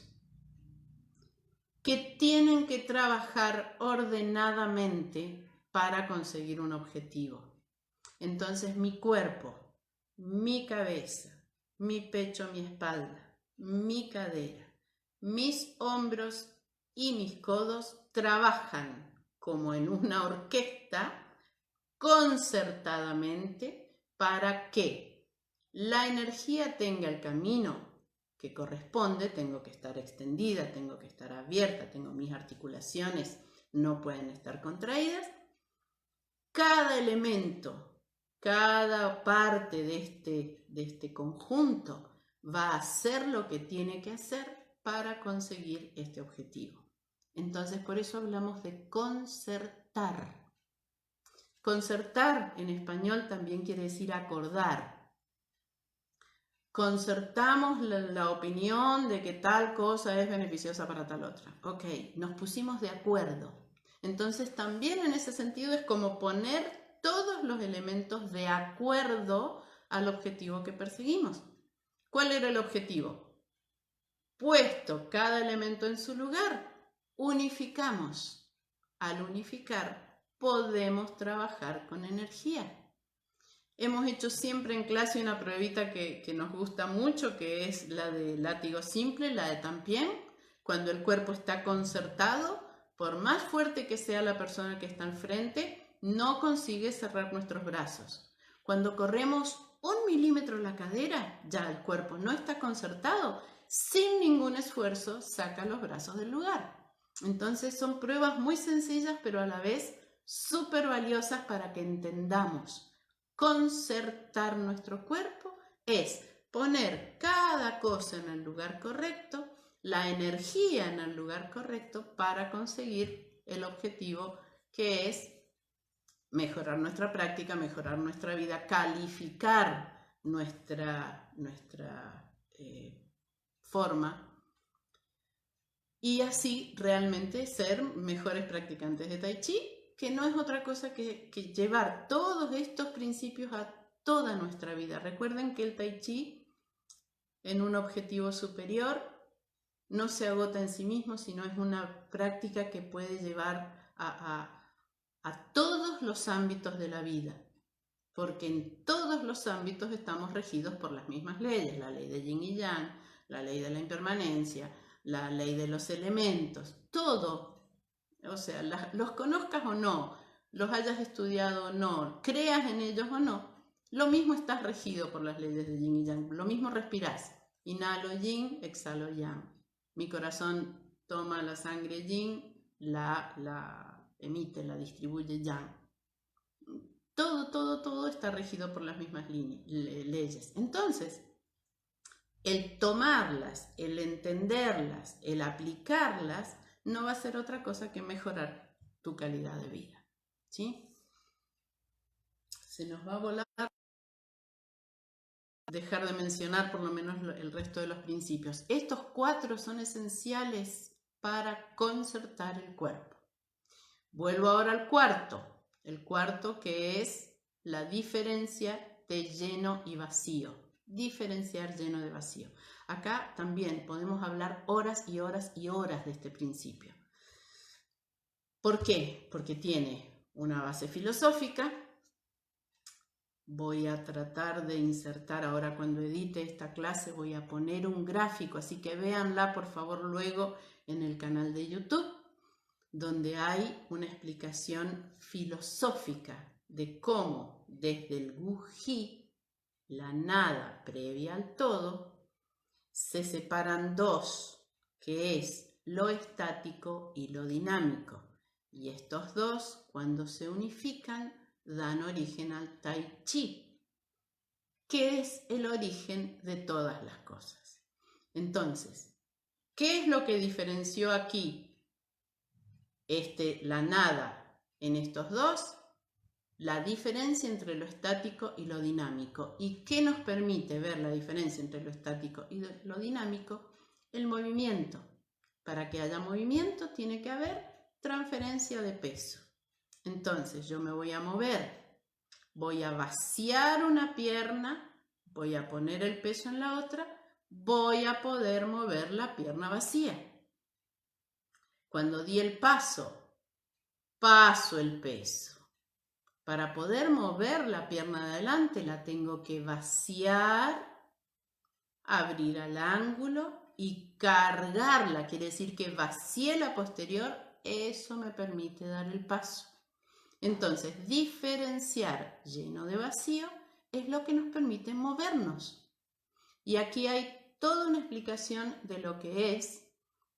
que tienen que trabajar ordenadamente para conseguir un objetivo. Entonces mi cuerpo, mi cabeza, mi pecho, mi espalda, mi cadera, mis hombros y mis codos trabajan como en una orquesta concertadamente para que la energía tenga el camino que corresponde. Tengo que estar extendida, tengo que estar abierta, tengo mis articulaciones, no pueden estar contraídas. Cada elemento, cada parte de este conjunto va a hacer lo que tiene que hacer para conseguir este objetivo. Entonces, por eso hablamos de concertar. Concertar en español también quiere decir acordar. Concertamos la opinión de que tal cosa es beneficiosa para tal otra. Ok, nos pusimos de acuerdo. Entonces también en ese sentido es como poner todos los elementos de acuerdo al objetivo que perseguimos. ¿Cuál era el objetivo? Puesto cada elemento en su lugar, unificamos. Al unificar podemos trabajar con energía. Hemos hecho siempre en clase una pruebita que nos gusta mucho, que es la de látigo simple, la de Tampien. Cuando el cuerpo está concertado, por más fuerte que sea la persona que está enfrente, no consigue cerrar nuestros brazos. Cuando corremos 1 milímetro la cadera, ya el cuerpo no está concertado, sin ningún esfuerzo saca los brazos del lugar. Entonces son pruebas muy sencillas, pero a la vez súper valiosas para que entendamos. Concertar nuestro cuerpo es poner cada cosa en el lugar correcto, la energía en el lugar correcto para conseguir el objetivo, que es mejorar nuestra práctica, mejorar nuestra vida, calificar nuestra forma y así realmente ser mejores practicantes de Tai Chi, que no es otra cosa que llevar todos estos principios a toda nuestra vida. Recuerden que el Tai Chi, en un objetivo superior, no se agota en sí mismo, sino es una práctica que puede llevar a todos los ámbitos de la vida, porque en todos los ámbitos estamos regidos por las mismas leyes, la ley de Yin y Yang, la ley de la impermanencia, la ley de los elementos, todo, o sea, los conozcas o no, los hayas estudiado o no, creas en ellos o no, lo mismo estás regido por las leyes de Yin y Yang, lo mismo respirás, inhalo Yin, exhalo Yang, mi corazón toma la sangre Yin, la emite, la distribuye Yang, todo está regido por las mismas leyes. Entonces, el tomarlas, el entenderlas, el aplicarlas, no va a ser otra cosa que mejorar tu calidad de vida, ¿sí? Se nos va a volar dejar de mencionar por lo menos el resto de los principios. Estos 4 son esenciales para concertar el cuerpo. Vuelvo ahora al cuarto. El cuarto, que es la diferencia de lleno y vacío. Diferenciar lleno de vacío. Acá también podemos hablar horas y horas y horas de este principio. ¿Por qué? Porque tiene una base filosófica, Voy a tratar de insertar ahora cuando edite esta clase, voy a poner un gráfico, así que véanla por favor luego en el canal de YouTube, donde hay una explicación filosófica de cómo desde el Wu-Ji, la nada previa al todo, se separan dos, que es lo estático y lo dinámico. Y estos dos, cuando se unifican, dan origen al Tai Chi, que es el origen de todas las cosas. Entonces, ¿qué es lo que diferenció aquí la nada en estos dos? La diferencia entre lo estático y lo dinámico. ¿Y qué nos permite ver la diferencia entre lo estático y lo dinámico? El movimiento. Para que haya movimiento tiene que haber transferencia de peso. Entonces yo me voy a mover, voy a vaciar una pierna, voy a poner el peso en la otra, voy a poder mover la pierna vacía. Cuando di el paso, paso el peso. Para poder mover la pierna de adelante la tengo que vaciar, abrir al ángulo y cargarla. Quiere decir que vacié la posterior, eso me permite dar el paso. Entonces, diferenciar lleno de vacío es lo que nos permite movernos. Y aquí hay toda una explicación de lo que es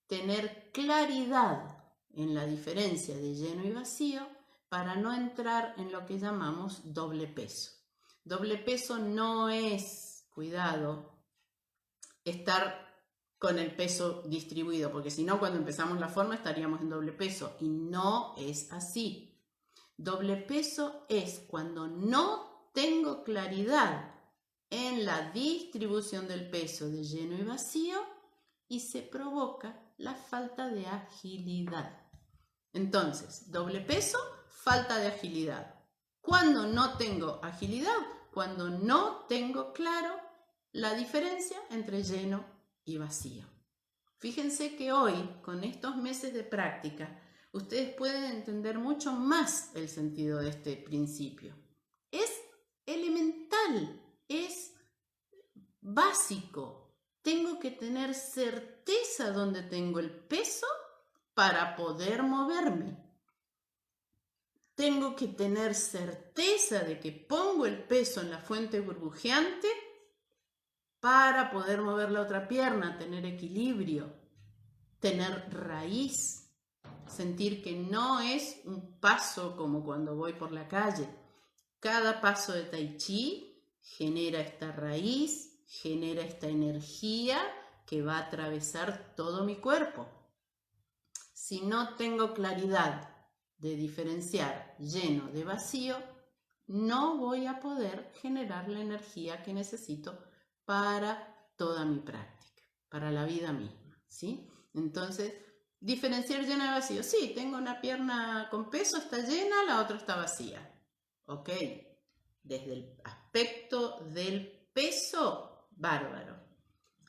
tener claridad en la diferencia de lleno y vacío para no entrar en lo que llamamos doble peso. Doble peso no es, cuidado, estar con el peso distribuido, porque si no, cuando empezamos la forma estaríamos en doble peso y no es así. Doble peso es cuando no tengo claridad en la distribución del peso de lleno y vacío y se provoca la falta de agilidad. Entonces, doble peso, falta de agilidad. ¿Cuándo no tengo agilidad? Cuando no tengo claro la diferencia entre lleno y vacío. Fíjense que hoy, con estos meses de práctica, ustedes pueden entender mucho más el sentido de este principio. Es elemental, es básico. Tengo que tener certeza dónde tengo el peso para poder moverme. Tengo que tener certeza de que pongo el peso en la fuente burbujeante para poder mover la otra pierna, tener equilibrio, tener raíz, sentir que no es un paso como cuando voy por la calle. Cada paso de Tai Chi genera esta raíz, genera esta energía que va a atravesar todo mi cuerpo. Si no tengo claridad de diferenciar lleno de vacío, no voy a poder generar la energía que necesito para toda mi práctica, para la vida misma, ¿sí? Entonces, diferenciar lleno de vacío. Sí, tengo una pierna con peso, está llena, la otra está vacía. Ok, desde el aspecto del peso, bárbaro.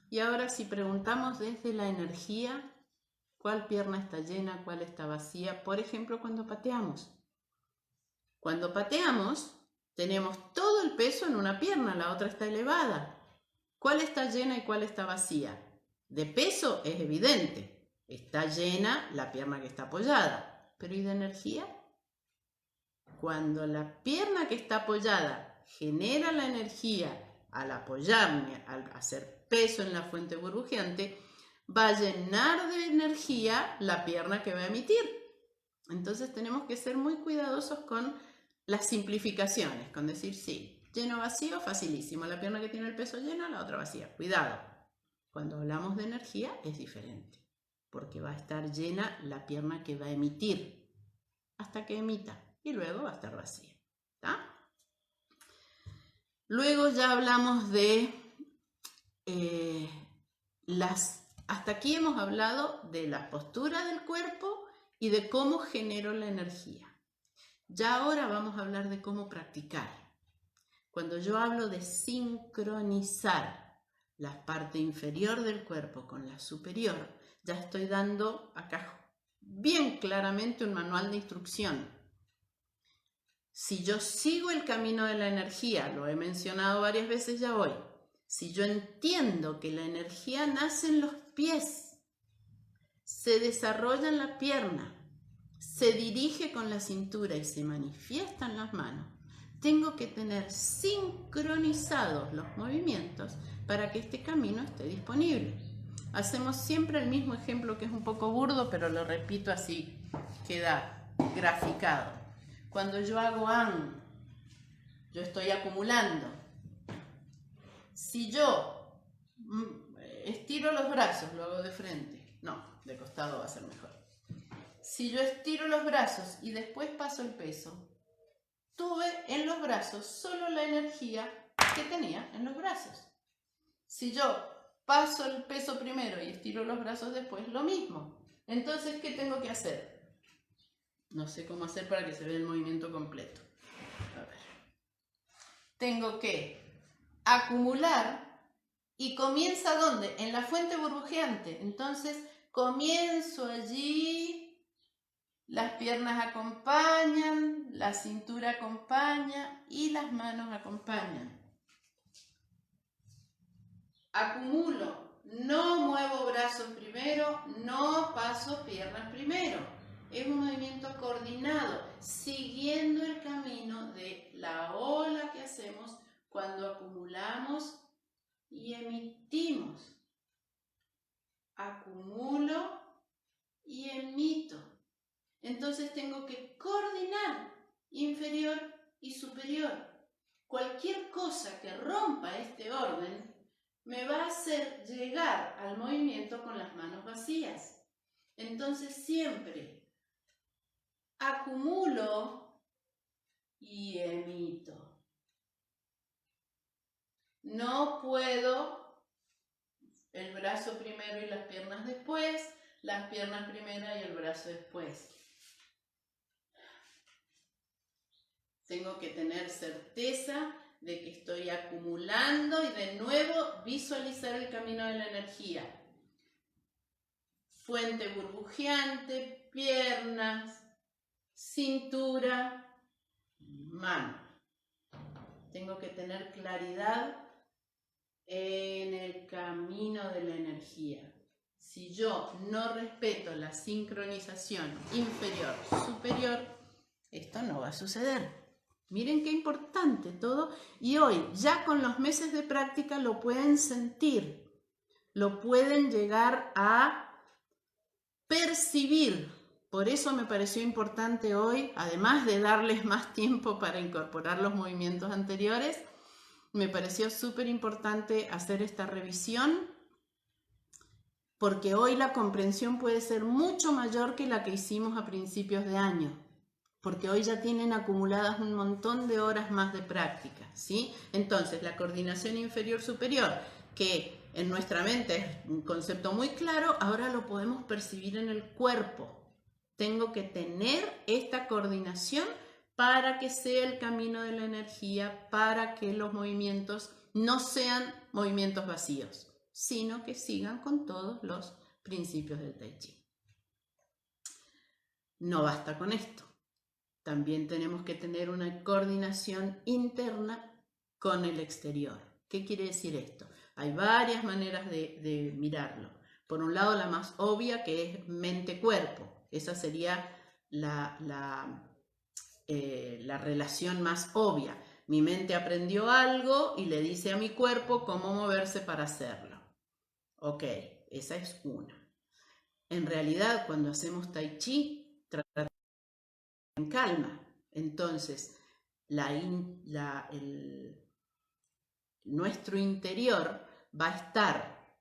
Y ahora si preguntamos desde la energía, ¿cuál pierna está llena, cuál está vacía? Por ejemplo, cuando pateamos. Cuando pateamos, tenemos todo el peso en una pierna, la otra está elevada. ¿Cuál está llena y cuál está vacía? De peso es evidente. Está llena la pierna que está apoyada. ¿Pero y de energía? Cuando la pierna que está apoyada genera la energía al apoyarme, al hacer peso en la fuente burbujeante, va a llenar de energía la pierna que va a emitir. Entonces tenemos que ser muy cuidadosos con las simplificaciones, con decir sí, lleno vacío, facilísimo, la pierna que tiene el peso llena, la otra vacía. Cuidado, cuando hablamos de energía es diferente, porque va a estar llena la pierna que va a emitir, hasta que emita, y luego va a estar vacía. ¿Tá? Luego ya hablamos de hasta aquí hemos hablado de la postura del cuerpo y de cómo genero la energía. Ya ahora vamos a hablar de cómo practicar. Cuando yo hablo de sincronizar la parte inferior del cuerpo con la superior, ya estoy dando acá bien claramente un manual de instrucción. Si yo sigo el camino de la energía, lo he mencionado varias veces ya hoy, si yo entiendo que la energía nace en los pies, se desarrolla en la pierna, se dirige con la cintura y se manifiesta en las manos, tengo que tener sincronizados los movimientos para que este camino esté disponible. Hacemos siempre el mismo ejemplo que es un poco burdo, pero lo repito así, queda graficado. Cuando yo hago AN, yo estoy acumulando. Si yo estiro los brazos, lo hago de frente. No, de costado va a ser mejor. Si yo estiro los brazos y después paso el peso, tuve en los brazos solo la energía que tenía en los brazos. Si yo paso el peso primero y estiro los brazos después, lo mismo. Entonces, ¿qué tengo que hacer? No sé cómo hacer para que se vea el movimiento completo. A ver. Tengo que acumular y comienza ¿dónde? En la fuente burbujeante. Entonces, comienzo allí, las piernas acompañan, la cintura acompaña y las manos acompañan. Acumulo, no muevo brazos primero, no paso piernas primero. Es un movimiento coordinado, siguiendo el camino de la ola que hacemos cuando acumulamos y emitimos. Acumulo y emito. Entonces tengo que coordinar inferior y superior. Cualquier cosa que rompa este orden me va a hacer llegar al movimiento con las manos vacías. Entonces siempre acumulo y emito. No puedo el brazo primero y las piernas después, las piernas primero y el brazo después. Tengo que tener certeza de que estoy acumulando y de nuevo visualizar el camino de la energía. Fuente burbujeante, piernas, cintura, mano. Tengo que tener claridad en el camino de la energía. Si yo no respeto la sincronización inferior-superior, esto no va a suceder. Miren qué importante todo. Y hoy, ya con los meses de práctica, lo pueden sentir, lo pueden llegar a percibir. Por eso me pareció importante hoy, además de darles más tiempo para incorporar los movimientos anteriores, me pareció súper importante hacer esta revisión, porque hoy la comprensión puede ser mucho mayor que la que hicimos a principios de año, porque hoy ya tienen acumuladas un montón de horas más de práctica, ¿sí? Entonces, la coordinación inferior-superior, que en nuestra mente es un concepto muy claro, ahora lo podemos percibir en el cuerpo. Tengo que tener esta coordinación para que sea el camino de la energía, para que los movimientos no sean movimientos vacíos, sino que sigan con todos los principios del Tai Chi. No basta con esto. También tenemos que tener una coordinación interna con el exterior. ¿Qué quiere decir esto? Hay varias maneras de mirarlo. Por un lado, la más obvia, que es mente-cuerpo. Esa sería la relación más obvia. Mi mente aprendió algo y le dice a mi cuerpo cómo moverse para hacerlo. Ok, esa es una. En realidad, cuando hacemos Tai Chi, tratamos en calma. Entonces, nuestro interior va a estar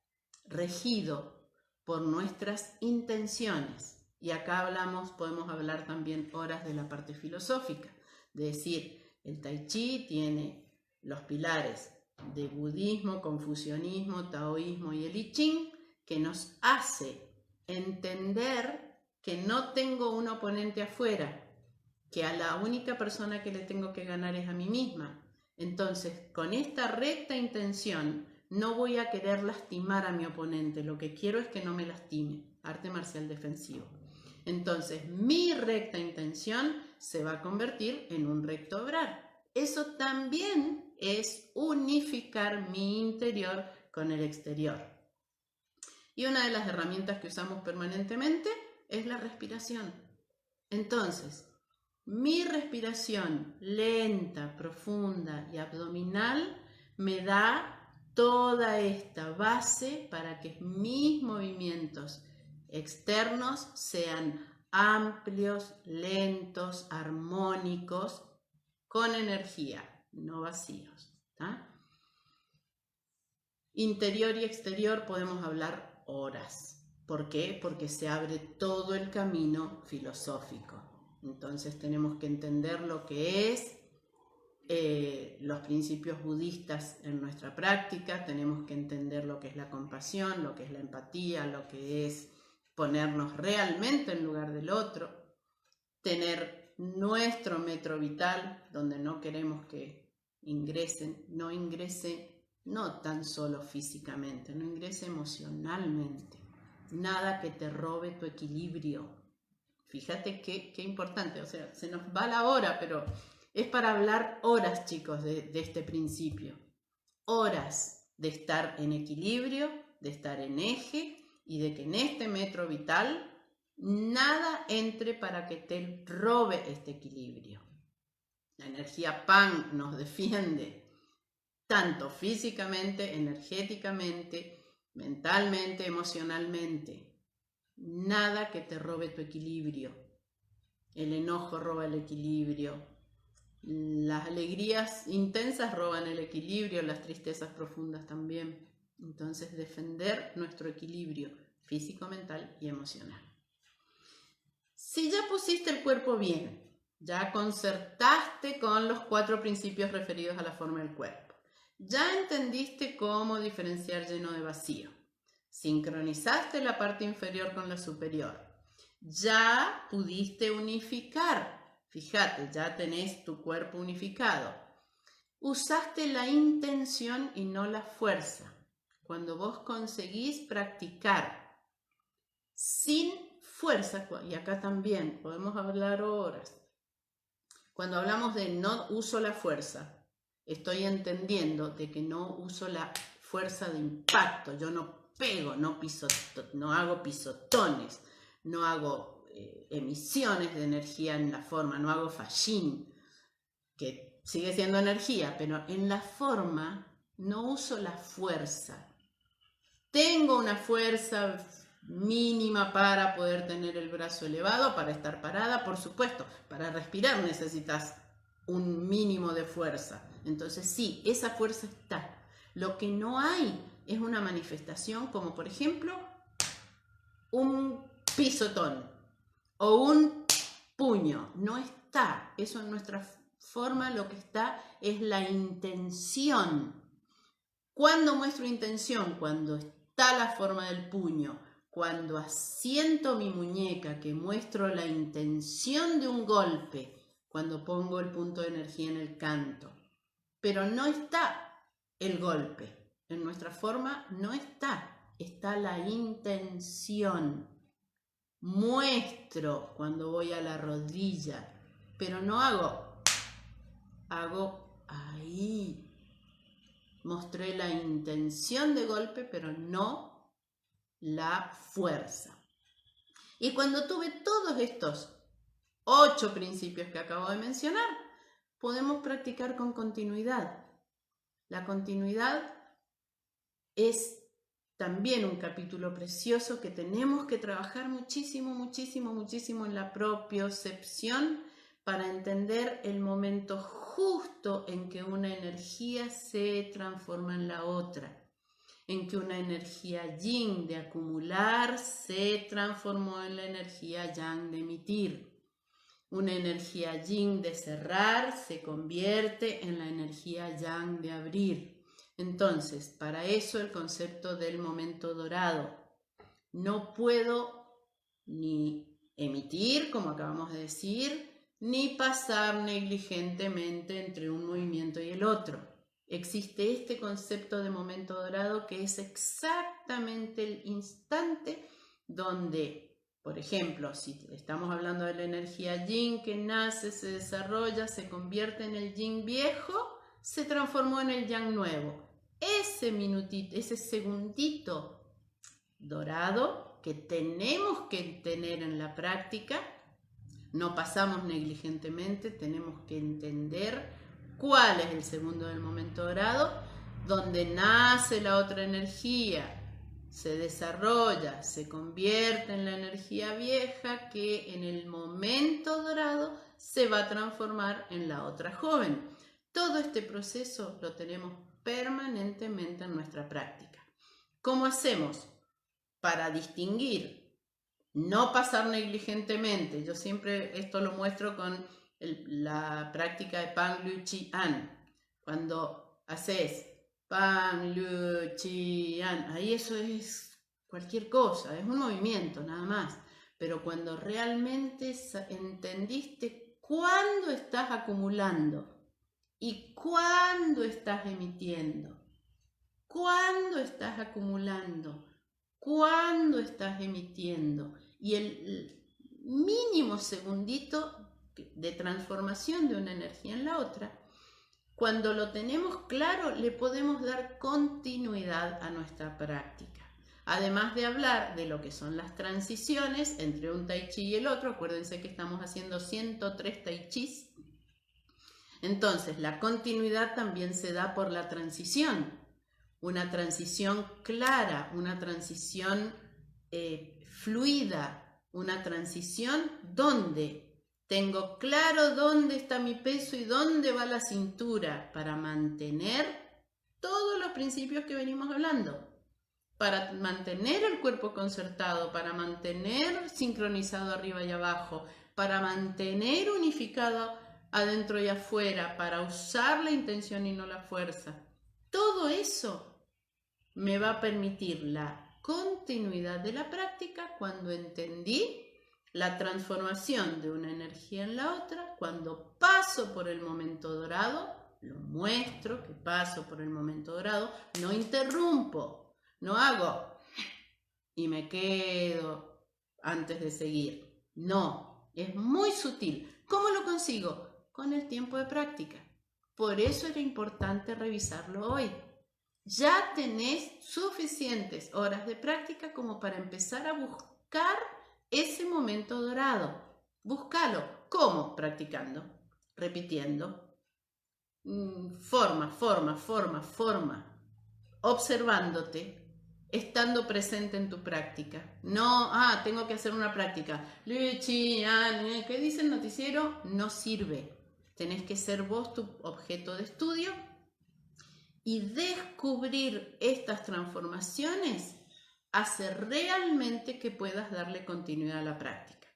regido por nuestras intenciones. Y acá podemos hablar también horas de la parte filosófica, de decir, el Tai Chi tiene los pilares de budismo, confucianismo, taoísmo y el I Ching, que nos hace entender que no tengo un oponente afuera, que a la única persona que le tengo que ganar es a mí misma. Entonces, con esta recta intención, no voy a querer lastimar a mi oponente, lo que quiero es que no me lastime. Arte marcial defensivo. Entonces, mi recta intención se va a convertir en un recto obrar. Eso también es unificar mi interior con el exterior. Y una de las herramientas que usamos permanentemente es la respiración. Entonces, mi respiración lenta, profunda y abdominal me da toda esta base para que mis movimientos externos sean amplios, lentos, armónicos, con energía, no vacíos. ¿Tá? Interior y exterior podemos hablar horas. ¿Por qué? Porque se abre todo el camino filosófico. Entonces tenemos que entender lo que es los principios budistas en nuestra práctica, tenemos que entender lo que es la compasión, lo que es la empatía, lo que es ponernos realmente en lugar del otro, tener nuestro metro vital, donde no queremos que ingrese no tan solo físicamente, no ingrese emocionalmente, nada que te robe tu equilibrio. Fíjate qué importante, o sea, se nos va la hora, pero es para hablar horas, chicos, de este principio. Horas de estar en equilibrio, de estar en eje y de que en este metro vital nada entre para que te robe este equilibrio. La energía Pan nos defiende tanto físicamente, energéticamente, mentalmente, emocionalmente. Nada que te robe tu equilibrio. El enojo roba el equilibrio. Las alegrías intensas roban el equilibrio, las tristezas profundas también. Entonces, defender nuestro equilibrio físico, mental y emocional. Si ya pusiste el cuerpo bien, ya concertaste con los 4 principios referidos a la forma del cuerpo, ya entendiste cómo diferenciar lleno de vacío, sincronizaste la parte inferior con la superior, ya pudiste unificar. Fíjate, ya tenés tu cuerpo unificado. Usaste la intención y no la fuerza. Cuando vos conseguís practicar sin fuerza, y acá también podemos hablar horas, cuando hablamos de no uso la fuerza, estoy entendiendo de que no uso la fuerza de impacto. Yo no pego, no hago pisotones, no hago emisiones de energía en la forma, no hago fallín, que sigue siendo energía, pero en la forma no uso la fuerza. Tengo una fuerza mínima para poder tener el brazo elevado, para estar parada, por supuesto. Para respirar necesitas un mínimo de fuerza. Entonces sí, esa fuerza está. Lo que no hay es una manifestación como, por ejemplo, un pisotón o un puño. No está. Eso en nuestra forma lo que está es la intención. ¿Cuándo muestro intención? Cuando está la forma del puño. Cuando asiento mi muñeca, que muestro la intención de un golpe, cuando pongo el punto de energía en el canto. Pero no está el golpe. En nuestra forma no está la intención. Muestro cuando voy a la rodilla, pero no hago ahí. Mostré la intención de golpe, pero no la fuerza. Y cuando tuve todos estos 8 principios que acabo de mencionar, podemos practicar con continuidad. La continuidad es también un capítulo precioso que tenemos que trabajar muchísimo, muchísimo, muchísimo en la propiocepción para entender el momento justo en que una energía se transforma en la otra, en que una energía yin de acumular se transformó en la energía yang de emitir. Una energía yin de cerrar se convierte en la energía yang de abrir. Entonces, para eso el concepto del momento dorado. No puedo ni emitir, como acabamos de decir, ni pasar negligentemente entre un movimiento y el otro. Existe este concepto de momento dorado que es exactamente el instante donde Por ejemplo, si estamos hablando de la energía yin que nace, se desarrolla, se convierte en el yin viejo, se transformó en el yang nuevo. Ese minutito, ese segundito dorado que tenemos que tener en la práctica, no pasamos negligentemente, tenemos que entender cuál es el segundo del momento dorado, donde nace la otra energía, se desarrolla, se convierte en la energía vieja que en el momento dorado se va a transformar en la otra joven. Todo este proceso lo tenemos permanentemente en nuestra práctica. ¿Cómo hacemos? Para distinguir, no pasar negligentemente. Yo siempre esto lo muestro con la práctica de Pan Lu Chi An. Cuando haces Pan Lu Chi An, ahí eso es cualquier cosa, es un movimiento nada más. Pero cuando realmente entendiste cuándo estás acumulando y cuándo estás emitiendo, cuándo estás acumulando, cuándo estás emitiendo, y el mínimo segundito de transformación de una energía en la otra, cuando lo tenemos claro, le podemos dar continuidad a nuestra práctica. Además de hablar de lo que son las transiciones entre un tai chi y el otro, acuérdense que estamos haciendo 103 tai chis. Entonces, la continuidad también se da por la transición. Una transición clara, una transición fluida, una transición donde tengo claro dónde está mi peso y dónde va la cintura para mantener todos los principios que venimos hablando, para mantener el cuerpo concertado, para mantener sincronizado arriba y abajo, para mantener unificado adentro y afuera, para usar la intención y no la fuerza. Todo eso me va a permitir la continuidad de la práctica cuando entendí la transformación de una energía en la otra, cuando paso por el momento dorado, lo muestro que paso por el momento dorado, no interrumpo, no hago y me quedo antes de seguir. No, es muy sutil. ¿Cómo lo consigo? Con el tiempo de práctica. Por eso era importante revisarlo hoy. Ya tenés suficientes horas de práctica como para empezar a buscar ese momento dorado. Búscalo. ¿Cómo? Practicando, repitiendo. Forma, observándote, estando presente en tu práctica. No, tengo que hacer una práctica. ¿Qué dice el noticiero? No sirve. Tenés que ser vos tu objeto de estudio y descubrir estas transformaciones hace realmente que puedas darle continuidad a la práctica.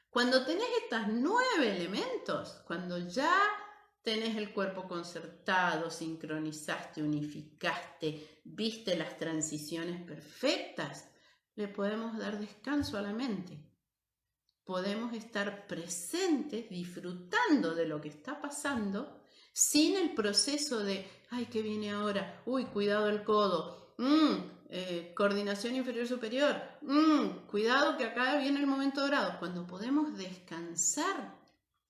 Cuando tenés estos 9 elementos, cuando ya tenés el cuerpo concertado, sincronizaste, unificaste, viste las transiciones perfectas, le podemos dar descanso a la mente. Podemos estar presentes, disfrutando de lo que está pasando, sin el proceso de, ay, ¿qué viene ahora? Uy, cuidado el codo. Coordinación inferior-superior. Cuidado que acá viene el momento dorado. Cuando podemos descansar,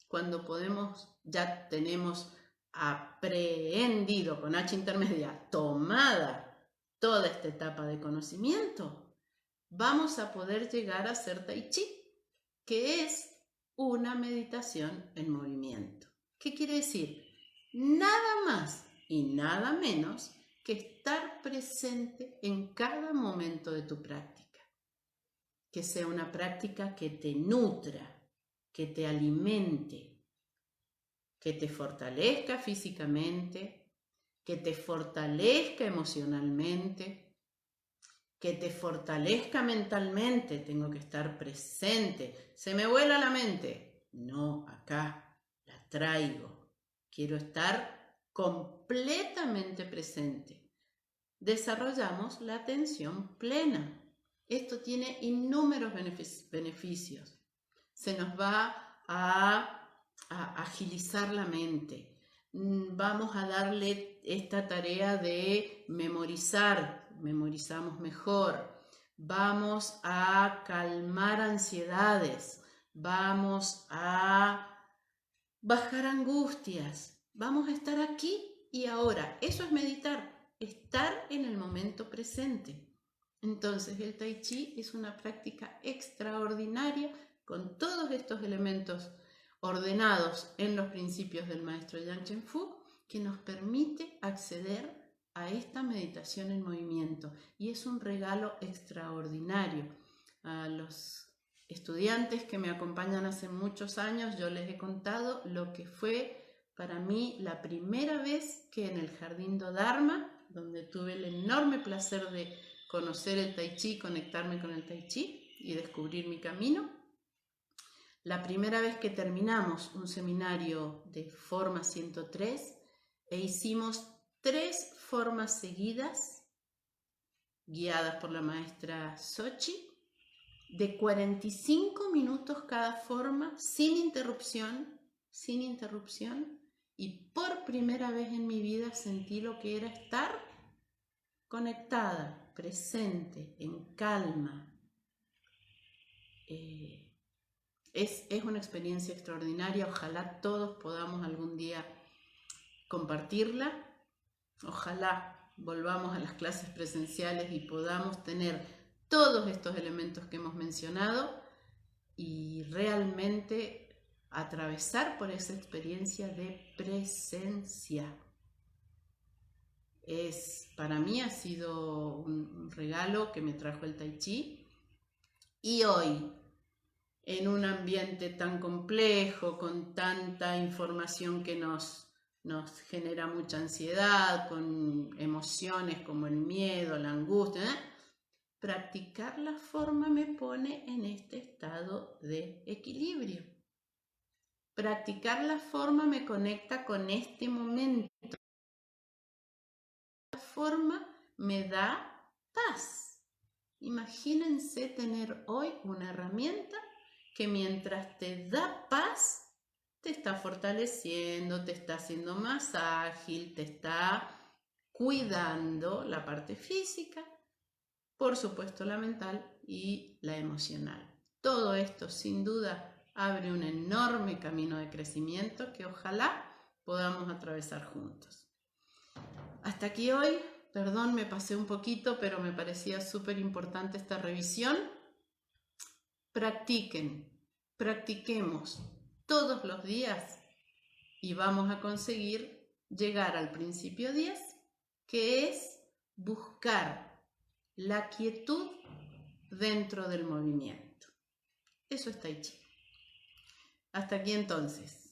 cuando podemos, ya tenemos aprehendido con H intermedia, tomada toda esta etapa de conocimiento, vamos a poder llegar a hacer Tai Chi, que es una meditación en movimiento. ¿Qué quiere decir? Nada más y nada menos que estar presente en cada momento de tu práctica. Que sea una práctica que te nutra, que te alimente, que te fortalezca físicamente, que te fortalezca emocionalmente, que te fortalezca mentalmente. Tengo que estar presente. ¿Se me vuela la mente? No, acá la traigo. Quiero estar completamente presente. Desarrollamos la atención plena. Esto tiene innúmeros beneficios. Se nos va a agilizar la mente. Vamos a darle esta tarea de memorizar. Memorizamos mejor. vamos a calmar ansiedades, vamos a bajar angustias, vamos a estar aquí y ahora. Eso es meditar, estar en el momento presente. Entonces el Tai Chi es una práctica extraordinaria con todos estos elementos ordenados en los principios del maestro Yang Chen Fu, que nos permite acceder a esta meditación en movimiento, y es un regalo extraordinario. A los estudiantes que me acompañan hace muchos años, yo les he contado lo que fue para mí la primera vez que en el Jardín Do Dharma, donde tuve el enorme placer de conocer el Tai Chi, conectarme con el Tai Chi y descubrir mi camino, la primera vez que terminamos un seminario de forma 103 e hicimos 3 formas seguidas, guiadas por la maestra Sochi, de 45 minutos cada forma, sin interrupción, y por primera vez en mi vida sentí lo que era estar conectada, presente, en calma. Es una experiencia extraordinaria, ojalá todos podamos algún día compartirla, ojalá volvamos a las clases presenciales y podamos tener todos estos elementos que hemos mencionado y realmente atravesar por esa experiencia de presencia. Para mí ha sido un regalo que me trajo el Tai Chi, y hoy, en un ambiente tan complejo, con tanta información que nos genera mucha ansiedad, con emociones como el miedo, la angustia, practicar la forma me pone en este estado de equilibrio. Practicar la forma me conecta con este momento. La forma me da paz. Imagínense tener hoy una herramienta que mientras te da paz, te está fortaleciendo, te está haciendo más ágil, te está cuidando la parte física, por supuesto la mental y la emocional. Todo esto sin duda abre un enorme camino de crecimiento que ojalá podamos atravesar juntos. Hasta aquí hoy, perdón, me pasé un poquito, pero me parecía súper importante esta revisión. Practiquemos todos los días y vamos a conseguir llegar al principio 10, que es buscar la quietud dentro del movimiento. Eso es Tai Chi. Hasta aquí entonces.